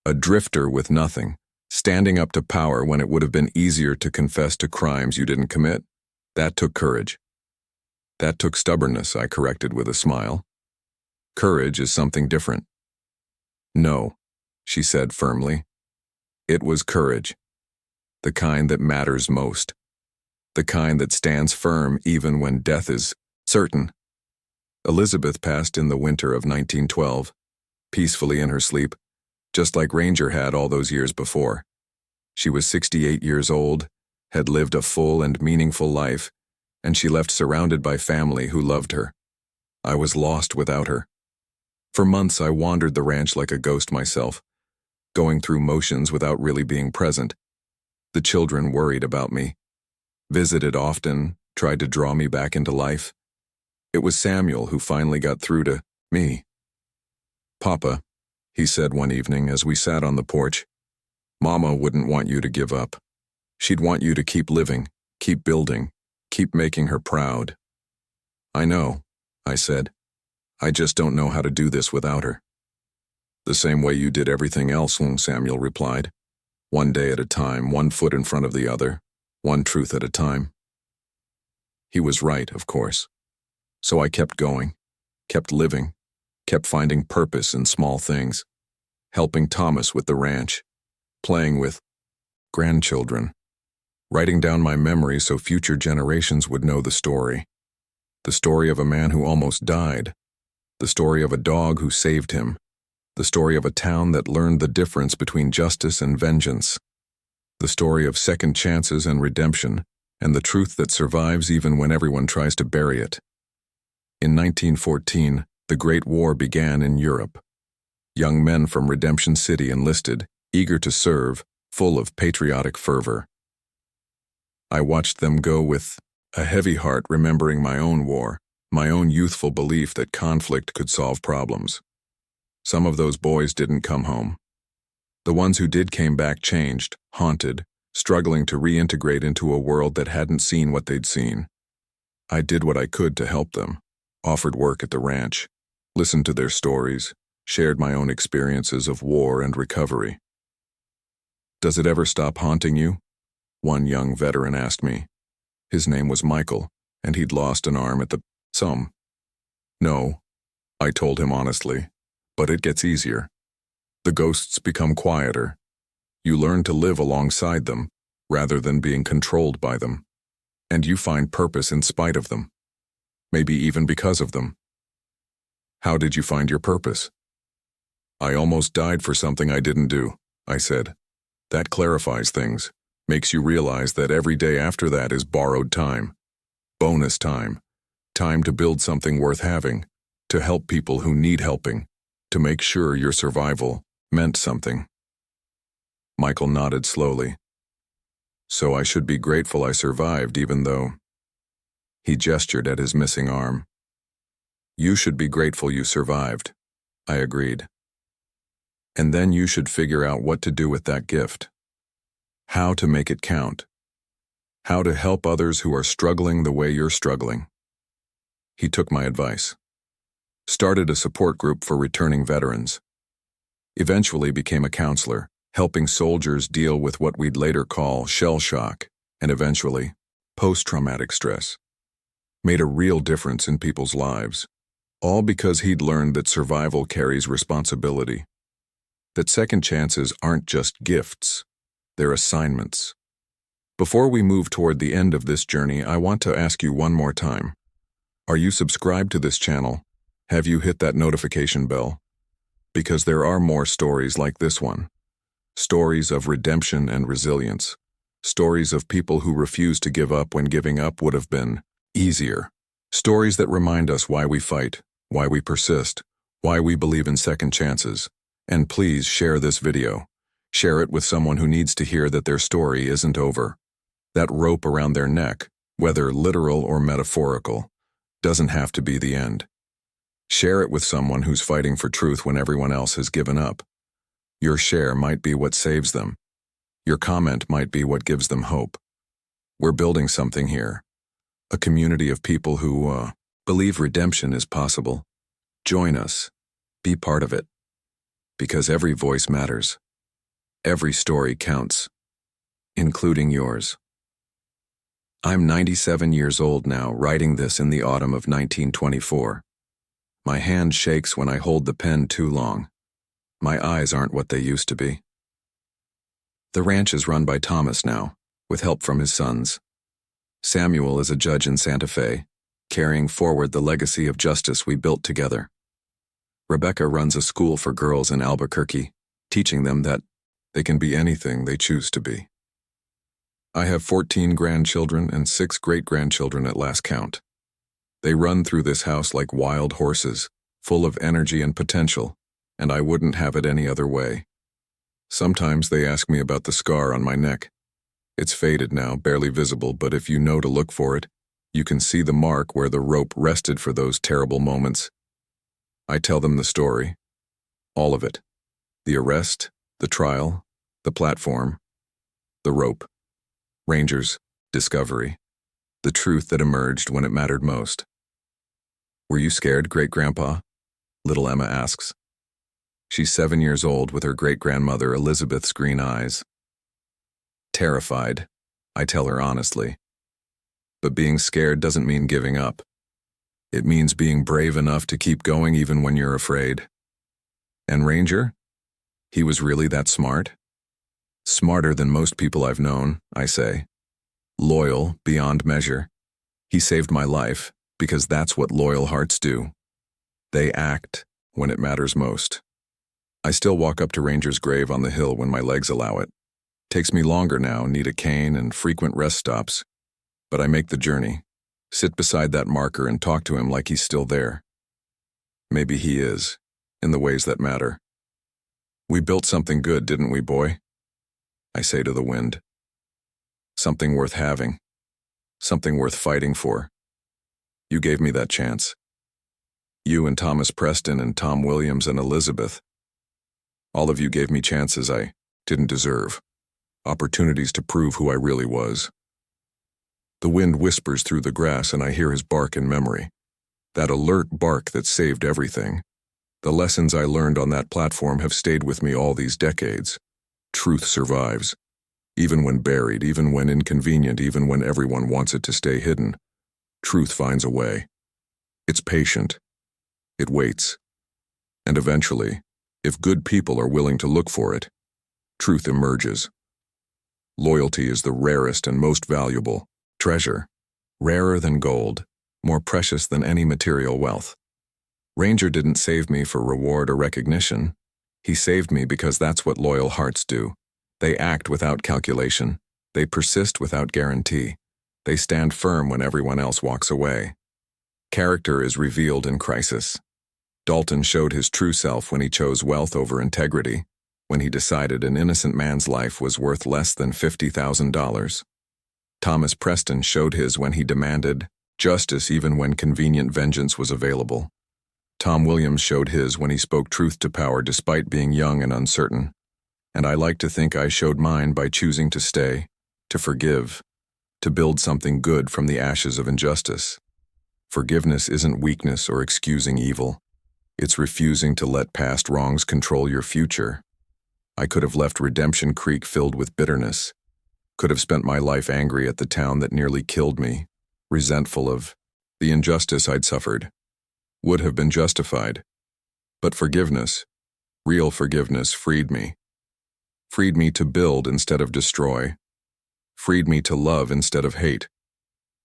"A drifter with nothing, standing up to power when it would have been easier to confess to crimes you didn't commit. That took courage." "That took stubbornness," I corrected with a smile. "Courage is something different." "No," she said firmly. "It was courage. The kind that matters most. The kind that stands firm even when death is certain." Elizabeth passed in the winter of 1912, peacefully in her sleep, just like Ranger had all those years before. She was 68 years old, had lived a full and meaningful life, and she left surrounded by family who loved her. I was lost without her. For months I wandered the ranch like a ghost myself, going through motions without really being present. The children worried about me, visited often, tried to draw me back into life. It was Samuel who finally got through to me. "Papa," he said one evening as we sat on the porch, "Mama wouldn't want you to give up. She'd want you to keep living, keep building, keep making her proud." "I know," I said. "I just don't know how to do this without her." "The same way you did everything else," Samuel replied. "One day at a time, one foot in front of the other, one truth at a time." He was right, of course. So I kept going, kept living, kept finding purpose in small things, helping Thomas with the ranch, playing with grandchildren, writing down my memories so future generations would know the story of a man who almost died, the story of a dog who saved him, the story of a town that learned the difference between justice and vengeance, the story of second chances and redemption, and the truth that survives even when everyone tries to bury it. In 1914, the Great War began in Europe. Young men from Redemption City enlisted, eager to serve, full of patriotic fervor. I watched them go with a heavy heart, remembering my own war, my own youthful belief that conflict could solve problems. Some of those boys didn't come home. The ones who did came back changed, haunted, struggling to reintegrate into a world that hadn't seen what they'd seen. I did what I could to help them, offered work at the ranch, listened to their stories, shared my own experiences of war and recovery. "Does it ever stop haunting you?" one young veteran asked me. His name was Michael, and he'd lost an arm at the some. "No," I told him honestly, "but it gets easier. The ghosts become quieter. You learn to live alongside them, rather than being controlled by them. And you find purpose in spite of them. Maybe even because of them." "How did you find your purpose?" "I almost died for something I didn't do," I said. "That clarifies things, makes you realize that every day after that is borrowed time. Bonus time. Time to build something worth having, to help people who need helping, to make sure your survival meant something." Michael nodded slowly. "So I should be grateful I survived even though—" He gestured at his missing arm. "You should be grateful you survived," I agreed. "And then you should figure out what to do with that gift. How to make it count. How to help others who are struggling the way you're struggling." He took my advice. Started a support group for returning veterans. Eventually became a counselor, helping soldiers deal with what we'd later call shell shock, and eventually, post-traumatic stress. Made a real difference in people's lives, all because he'd learned that survival carries responsibility. That second chances aren't just gifts, they're assignments. Before we move toward the end of this journey, I want to ask you one more time. Are you subscribed to this channel? Have you hit that notification bell? Because there are more stories like this one. Stories of redemption and resilience. Stories of people who refuse to give up when giving up would have been easier. Stories that remind us why we fight, why we persist, why we believe in second chances. And please share this video. Share it with someone who needs to hear that their story isn't over. That rope around their neck, whether literal or metaphorical, doesn't have to be the end. Share it with someone who's fighting for truth when everyone else has given up. Your share might be what saves them. Your comment might be what gives them hope. We're building something here. A community of people who believe redemption is possible. Join us. Be part of it. Because every voice matters. Every story counts. Including yours. I'm 97 years old now, writing this in the autumn of 1924. My hand shakes when I hold the pen too long. My eyes aren't what they used to be. The ranch is run by Thomas now, with help from his sons. Samuel is a judge in Santa Fe, carrying forward the legacy of justice we built together. Rebecca runs a school for girls in Albuquerque, teaching them that they can be anything they choose to be. I have 14 grandchildren and 6 great-grandchildren at last count. They run through this house like wild horses, full of energy and potential, and I wouldn't have it any other way. Sometimes they ask me about the scar on my neck. It's faded now, barely visible, but if you know to look for it, you can see the mark where the rope rested for those terrible moments. I tell them the story. All of it. The arrest, the trial, the platform, the rope, Rangers, discovery, the truth that emerged when it mattered most. "Were you scared, Great-Grandpa?" little Emma asks. She's 7 years old with her great-grandmother Elizabeth's green eyes. "Terrified," I tell her honestly. But being scared doesn't mean giving up. It means being brave enough to keep going even when you're afraid. And Ranger? He was really that smart? Smarter than most people I've known, I say. Loyal beyond measure. He saved my life, because that's what loyal hearts do. They act when it matters most. I still walk up to Ranger's grave on the hill when my legs allow it. Takes me longer now, need a cane and frequent rest stops. But I make the journey. Sit beside that marker and talk to him like he's still there. Maybe he is, in the ways that matter. "We built something good, didn't we, boy?" I say to the wind. Something worth having. Something worth fighting for. You gave me that chance. You and Thomas Preston and Tom Williams and Elizabeth. All of you gave me chances I didn't deserve. Opportunities to prove who I really was. The wind whispers through the grass and I hear his bark in memory. That alert bark that saved everything. The lessons I learned on that platform have stayed with me all these decades. Truth survives. Even when buried, even when inconvenient, even when everyone wants it to stay hidden. Truth finds a way. It's patient. It waits. And eventually, if good people are willing to look for it, truth emerges. Loyalty is the rarest and most valuable treasure, rarer than gold, more precious than any material wealth. Ranger didn't save me for reward or recognition. He saved me because that's what loyal hearts do. They act without calculation. They persist without guarantee. They stand firm when everyone else walks away. Character is revealed in crisis. Dalton showed his true self when he chose wealth over integrity, when he decided an innocent man's life was worth less than $50,000. Thomas Preston showed his when he demanded justice even when convenient vengeance was available. Tom Williams showed his when he spoke truth to power despite being young and uncertain. And I like to think I showed mine by choosing to stay, to forgive, to build something good from the ashes of injustice. Forgiveness isn't weakness or excusing evil. It's refusing to let past wrongs control your future. I could have left Redemption Creek filled with bitterness, could have spent my life angry at the town that nearly killed me, resentful of the injustice I'd suffered, would have been justified. But forgiveness, real forgiveness, freed me to build instead of destroy, freed me to love instead of hate,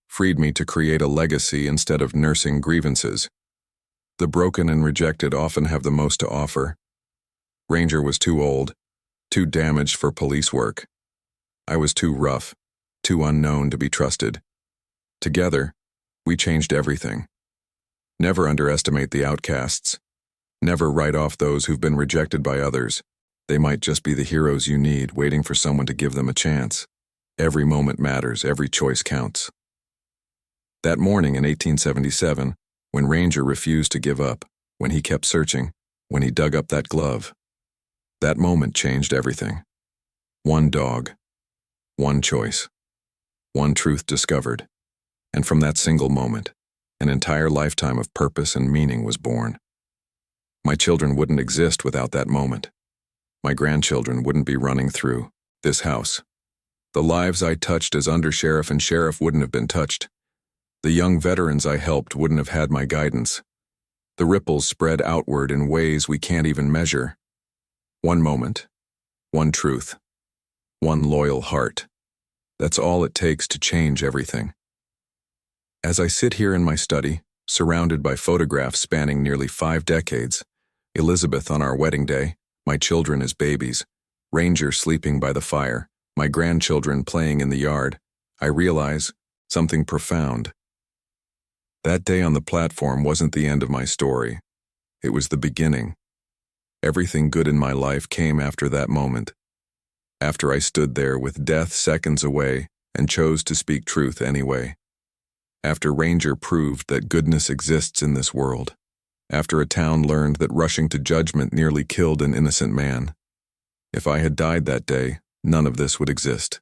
freed me to create a legacy instead of nursing grievances. The broken and rejected often have the most to offer. Ranger was too old, too damaged for police work. I was too rough, too unknown to be trusted. Together, we changed everything. Never underestimate the outcasts. Never write off those who've been rejected by others. They might just be the heroes you need, waiting for someone to give them a chance. Every moment matters, every choice counts. That morning in 1877, when Ranger refused to give up, when he kept searching, when he dug up that glove, that moment changed everything. One dog, one choice, one truth discovered, and from that single moment, an entire lifetime of purpose and meaning was born. My children wouldn't exist without that moment. My grandchildren wouldn't be running through this house. The lives I touched as undersheriff and sheriff wouldn't have been touched. The young veterans I helped wouldn't have had my guidance. The ripples spread outward in ways we can't even measure. One moment, one truth, one loyal heart. That's all it takes to change everything. As I sit here in my study, surrounded by photographs spanning nearly 5 decades, Elizabeth on our wedding day, my children as babies, Ranger sleeping by the fire, my grandchildren playing in the yard, I realize something profound. That day on the platform wasn't the end of my story. It was the beginning. Everything good in my life came after that moment. After I stood there with death seconds away and chose to speak truth anyway. After Ranger proved that goodness exists in this world. After a town learned that rushing to judgment nearly killed an innocent man. If I had died that day, none of this would exist.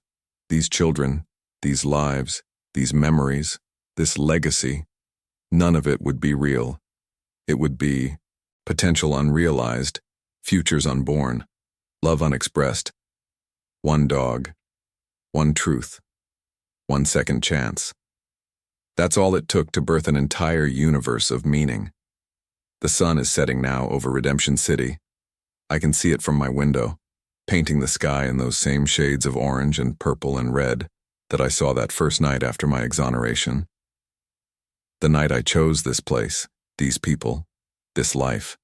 These children, these lives, these memories, this legacy, none of it would be real. It would be potential unrealized, futures unborn, love unexpressed. One dog, one truth, one second chance. That's all it took to birth an entire universe of meaning. The sun is setting now over Redemption City. I can see it from my window, painting the sky in those same shades of orange and purple and red that I saw that first night after my exoneration. The night I chose this place, these people, this life.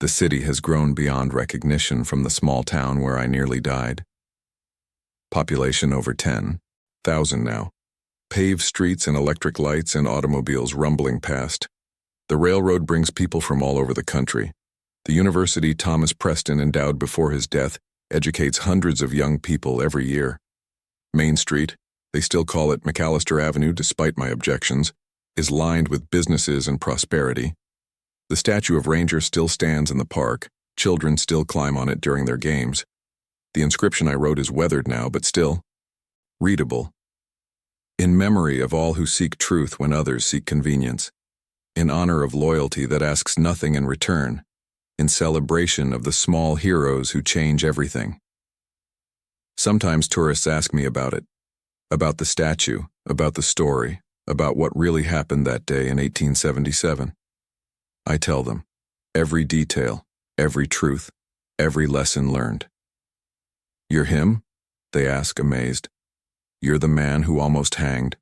The city has grown beyond recognition from the small town where I nearly died. Population over 10,000 now. Paved streets and electric lights and automobiles rumbling past. The railroad brings people from all over the country. The university Thomas Preston endowed before his death educates hundreds of young people every year. Main Street, they still call it McAllister Avenue despite my objections, is lined with businesses and prosperity. The statue of Ranger still stands in the park. Children still climb on it during their games. The inscription I wrote is weathered now, but still readable. In memory of all who seek truth when others seek convenience, in honor of loyalty that asks nothing in return, in celebration of the small heroes who change everything. Sometimes tourists ask me about it, about the statue, about the story, about what really happened that day in 1877. I tell them, every detail, every truth, every lesson learned. "You're him?" they ask, amazed. "You're the man who almost hanged?"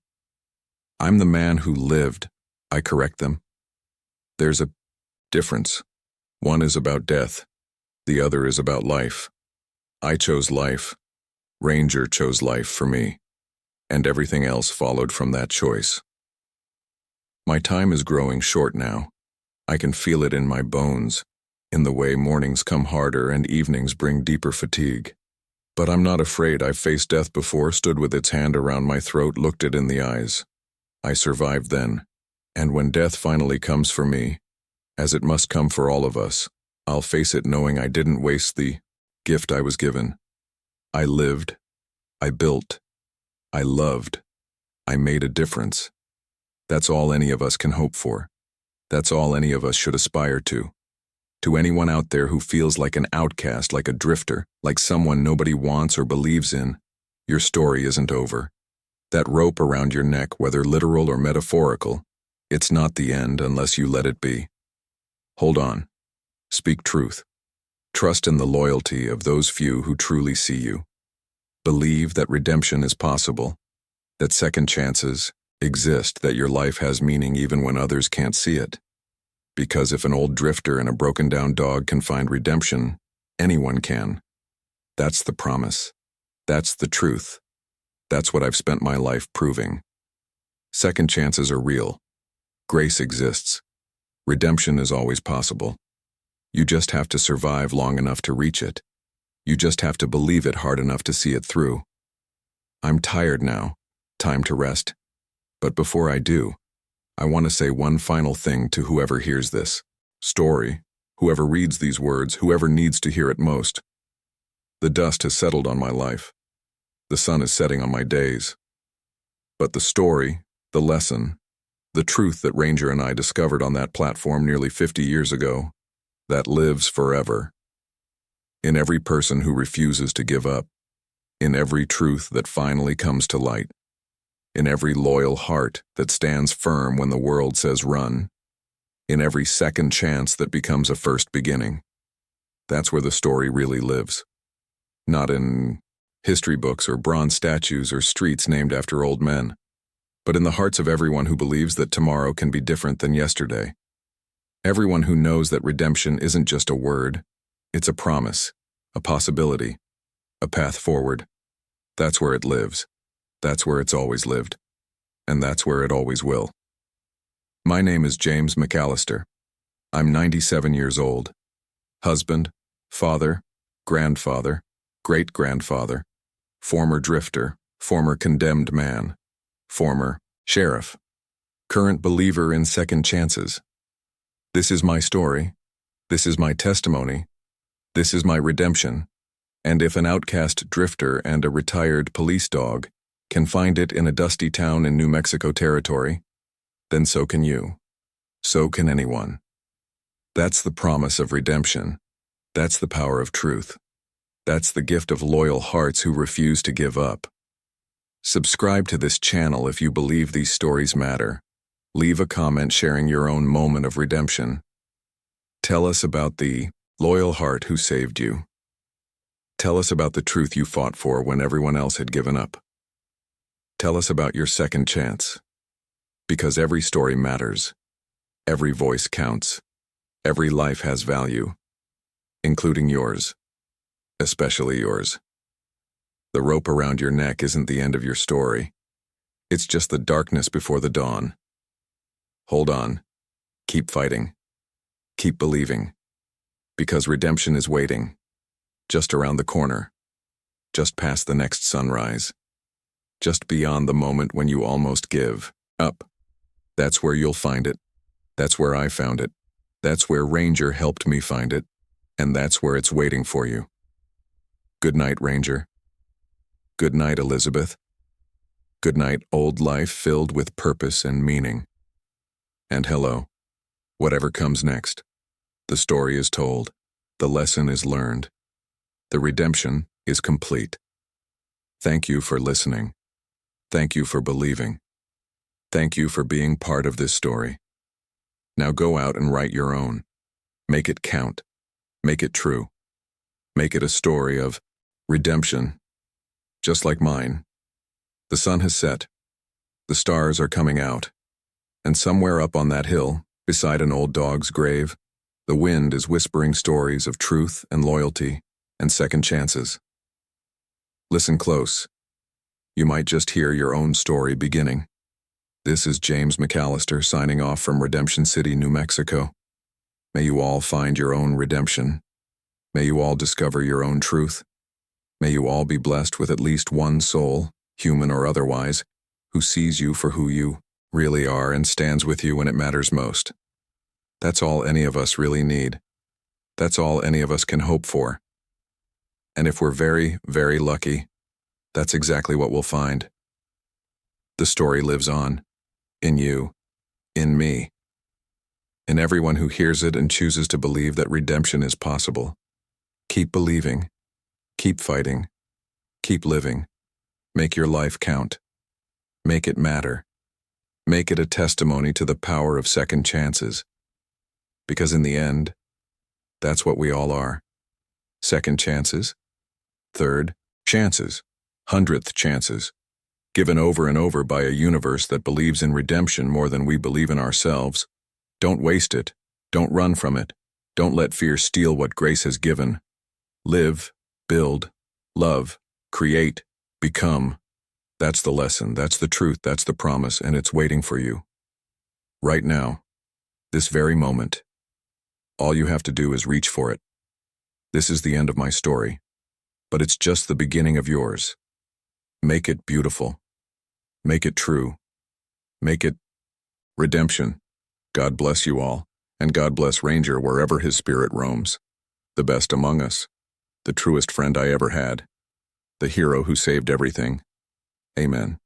"I'm the man who lived," I correct them. There's a difference. One is about death, the other is about life. I chose life. Ranger chose life for me, and everything else followed from that choice. My time is growing short now. I can feel it in my bones, in the way mornings come harder and evenings bring deeper fatigue. But I'm not afraid. I've faced death before, stood with its hand around my throat, looked it in the eyes. I survived then, and when death finally comes for me, as it must come for all of us, I'll face it knowing I didn't waste the gift I was given. I lived, I built, I loved, I made a difference. That's all any of us can hope for. That's all any of us should aspire to. To anyone out there who feels like an outcast, like a drifter, like someone nobody wants or believes in, your story isn't over. That rope around your neck, whether literal or metaphorical, it's not the end unless you let it be. Hold on. Speak truth. Trust in the loyalty of those few who truly see you. Believe that redemption is possible, that second chances exist, that your life has meaning even when others can't see it. Because if an old drifter and a broken-down dog can find redemption, anyone can. That's the promise. That's the truth. That's what I've spent my life proving. Second chances are real. Grace exists. Redemption is always possible. You just have to survive long enough to reach it. You just have to believe it hard enough to see it through. I'm tired now. Time to rest. But before I do, I want to say one final thing to whoever hears this story, whoever reads these words, whoever needs to hear it most. The dust has settled on my life. The sun is setting on my days. But the story, the lesson, the truth that Ranger and I discovered on that platform nearly 50 years ago, that lives forever. In every person who refuses to give up, in every truth that finally comes to light, in every loyal heart that stands firm when the world says run, in every second chance that becomes a first beginning. That's where the story really lives. Not in history books or bronze statues or streets named after old men, but in the hearts of everyone who believes that tomorrow can be different than yesterday. Everyone who knows that redemption isn't just a word, it's a promise, a possibility, a path forward. That's where it lives. That's where it's always lived. And that's where it always will. My name is James McAllister. I'm 97 years old. Husband, father, grandfather, great-grandfather, former drifter, former condemned man, former sheriff, current believer in second chances. This is my story. This is my testimony. This is my redemption. And if an outcast drifter and a retired police dog can find it in a dusty town in New Mexico territory, then so can you. So can anyone. That's the promise of redemption. That's the power of truth. That's the gift of loyal hearts who refuse to give up. Subscribe to this channel if you believe these stories matter. Leave a comment sharing your own moment of redemption. Tell us about the loyal heart who saved you. Tell us about the truth you fought for when everyone else had given up. Tell us about your second chance. Because every story matters. Every voice counts. Every life has value. Including yours. Especially yours. The rope around your neck isn't the end of your story. It's just the darkness before the dawn. Hold on. Keep fighting. Keep believing. Because redemption is waiting. Just around the corner. Just past the next sunrise. Just beyond the moment when you almost give up. That's where you'll find it. That's where I found it. That's where Ranger helped me find it. And that's where it's waiting for you. Good night, Ranger. Good night, Elizabeth. Good night, old life filled with purpose and meaning. And hello, whatever comes next. The story is told. The lesson is learned. The redemption is complete. Thank you for listening. Thank you for believing. Thank you for being part of this story. Now go out and write your own. Make it count. Make it true. Make it a story of redemption, just like mine. The sun has set. The stars are coming out. And somewhere up on that hill, beside an old dog's grave, the wind is whispering stories of truth and loyalty and second chances. Listen close. You might just hear your own story beginning. This is James McAllister signing off from Redemption City, New Mexico. May you all find your own redemption. May you all discover your own truth. May you all be blessed with at least one soul, human or otherwise, who sees you for who you really are and stands with you when it matters most. That's all any of us really need. That's all any of us can hope for. And if we're very, very lucky, that's exactly what we'll find. The story lives on. In you. In me. In everyone who hears it and chooses to believe that redemption is possible. Keep believing. Keep fighting. Keep living. Make your life count. Make it matter. Make it a testimony to the power of second chances. Because in the end, that's what we all are. Second chances. Third chances. 100th chances. Given over and over by a universe that believes in redemption more than we believe in ourselves. Don't waste it. Don't run from it. Don't let fear steal what grace has given. Live, build, love, create, become. That's the lesson, that's the truth, that's the promise, and it's waiting for you. Right now, this very moment. All you have to do is reach for it. This is the end of my story, but it's just the beginning of yours. Make it beautiful. Make it true. Make it redemption. God bless you all, and God bless Ranger wherever his spirit roams. The best among us. The truest friend I ever had. The hero who saved everything. Amen.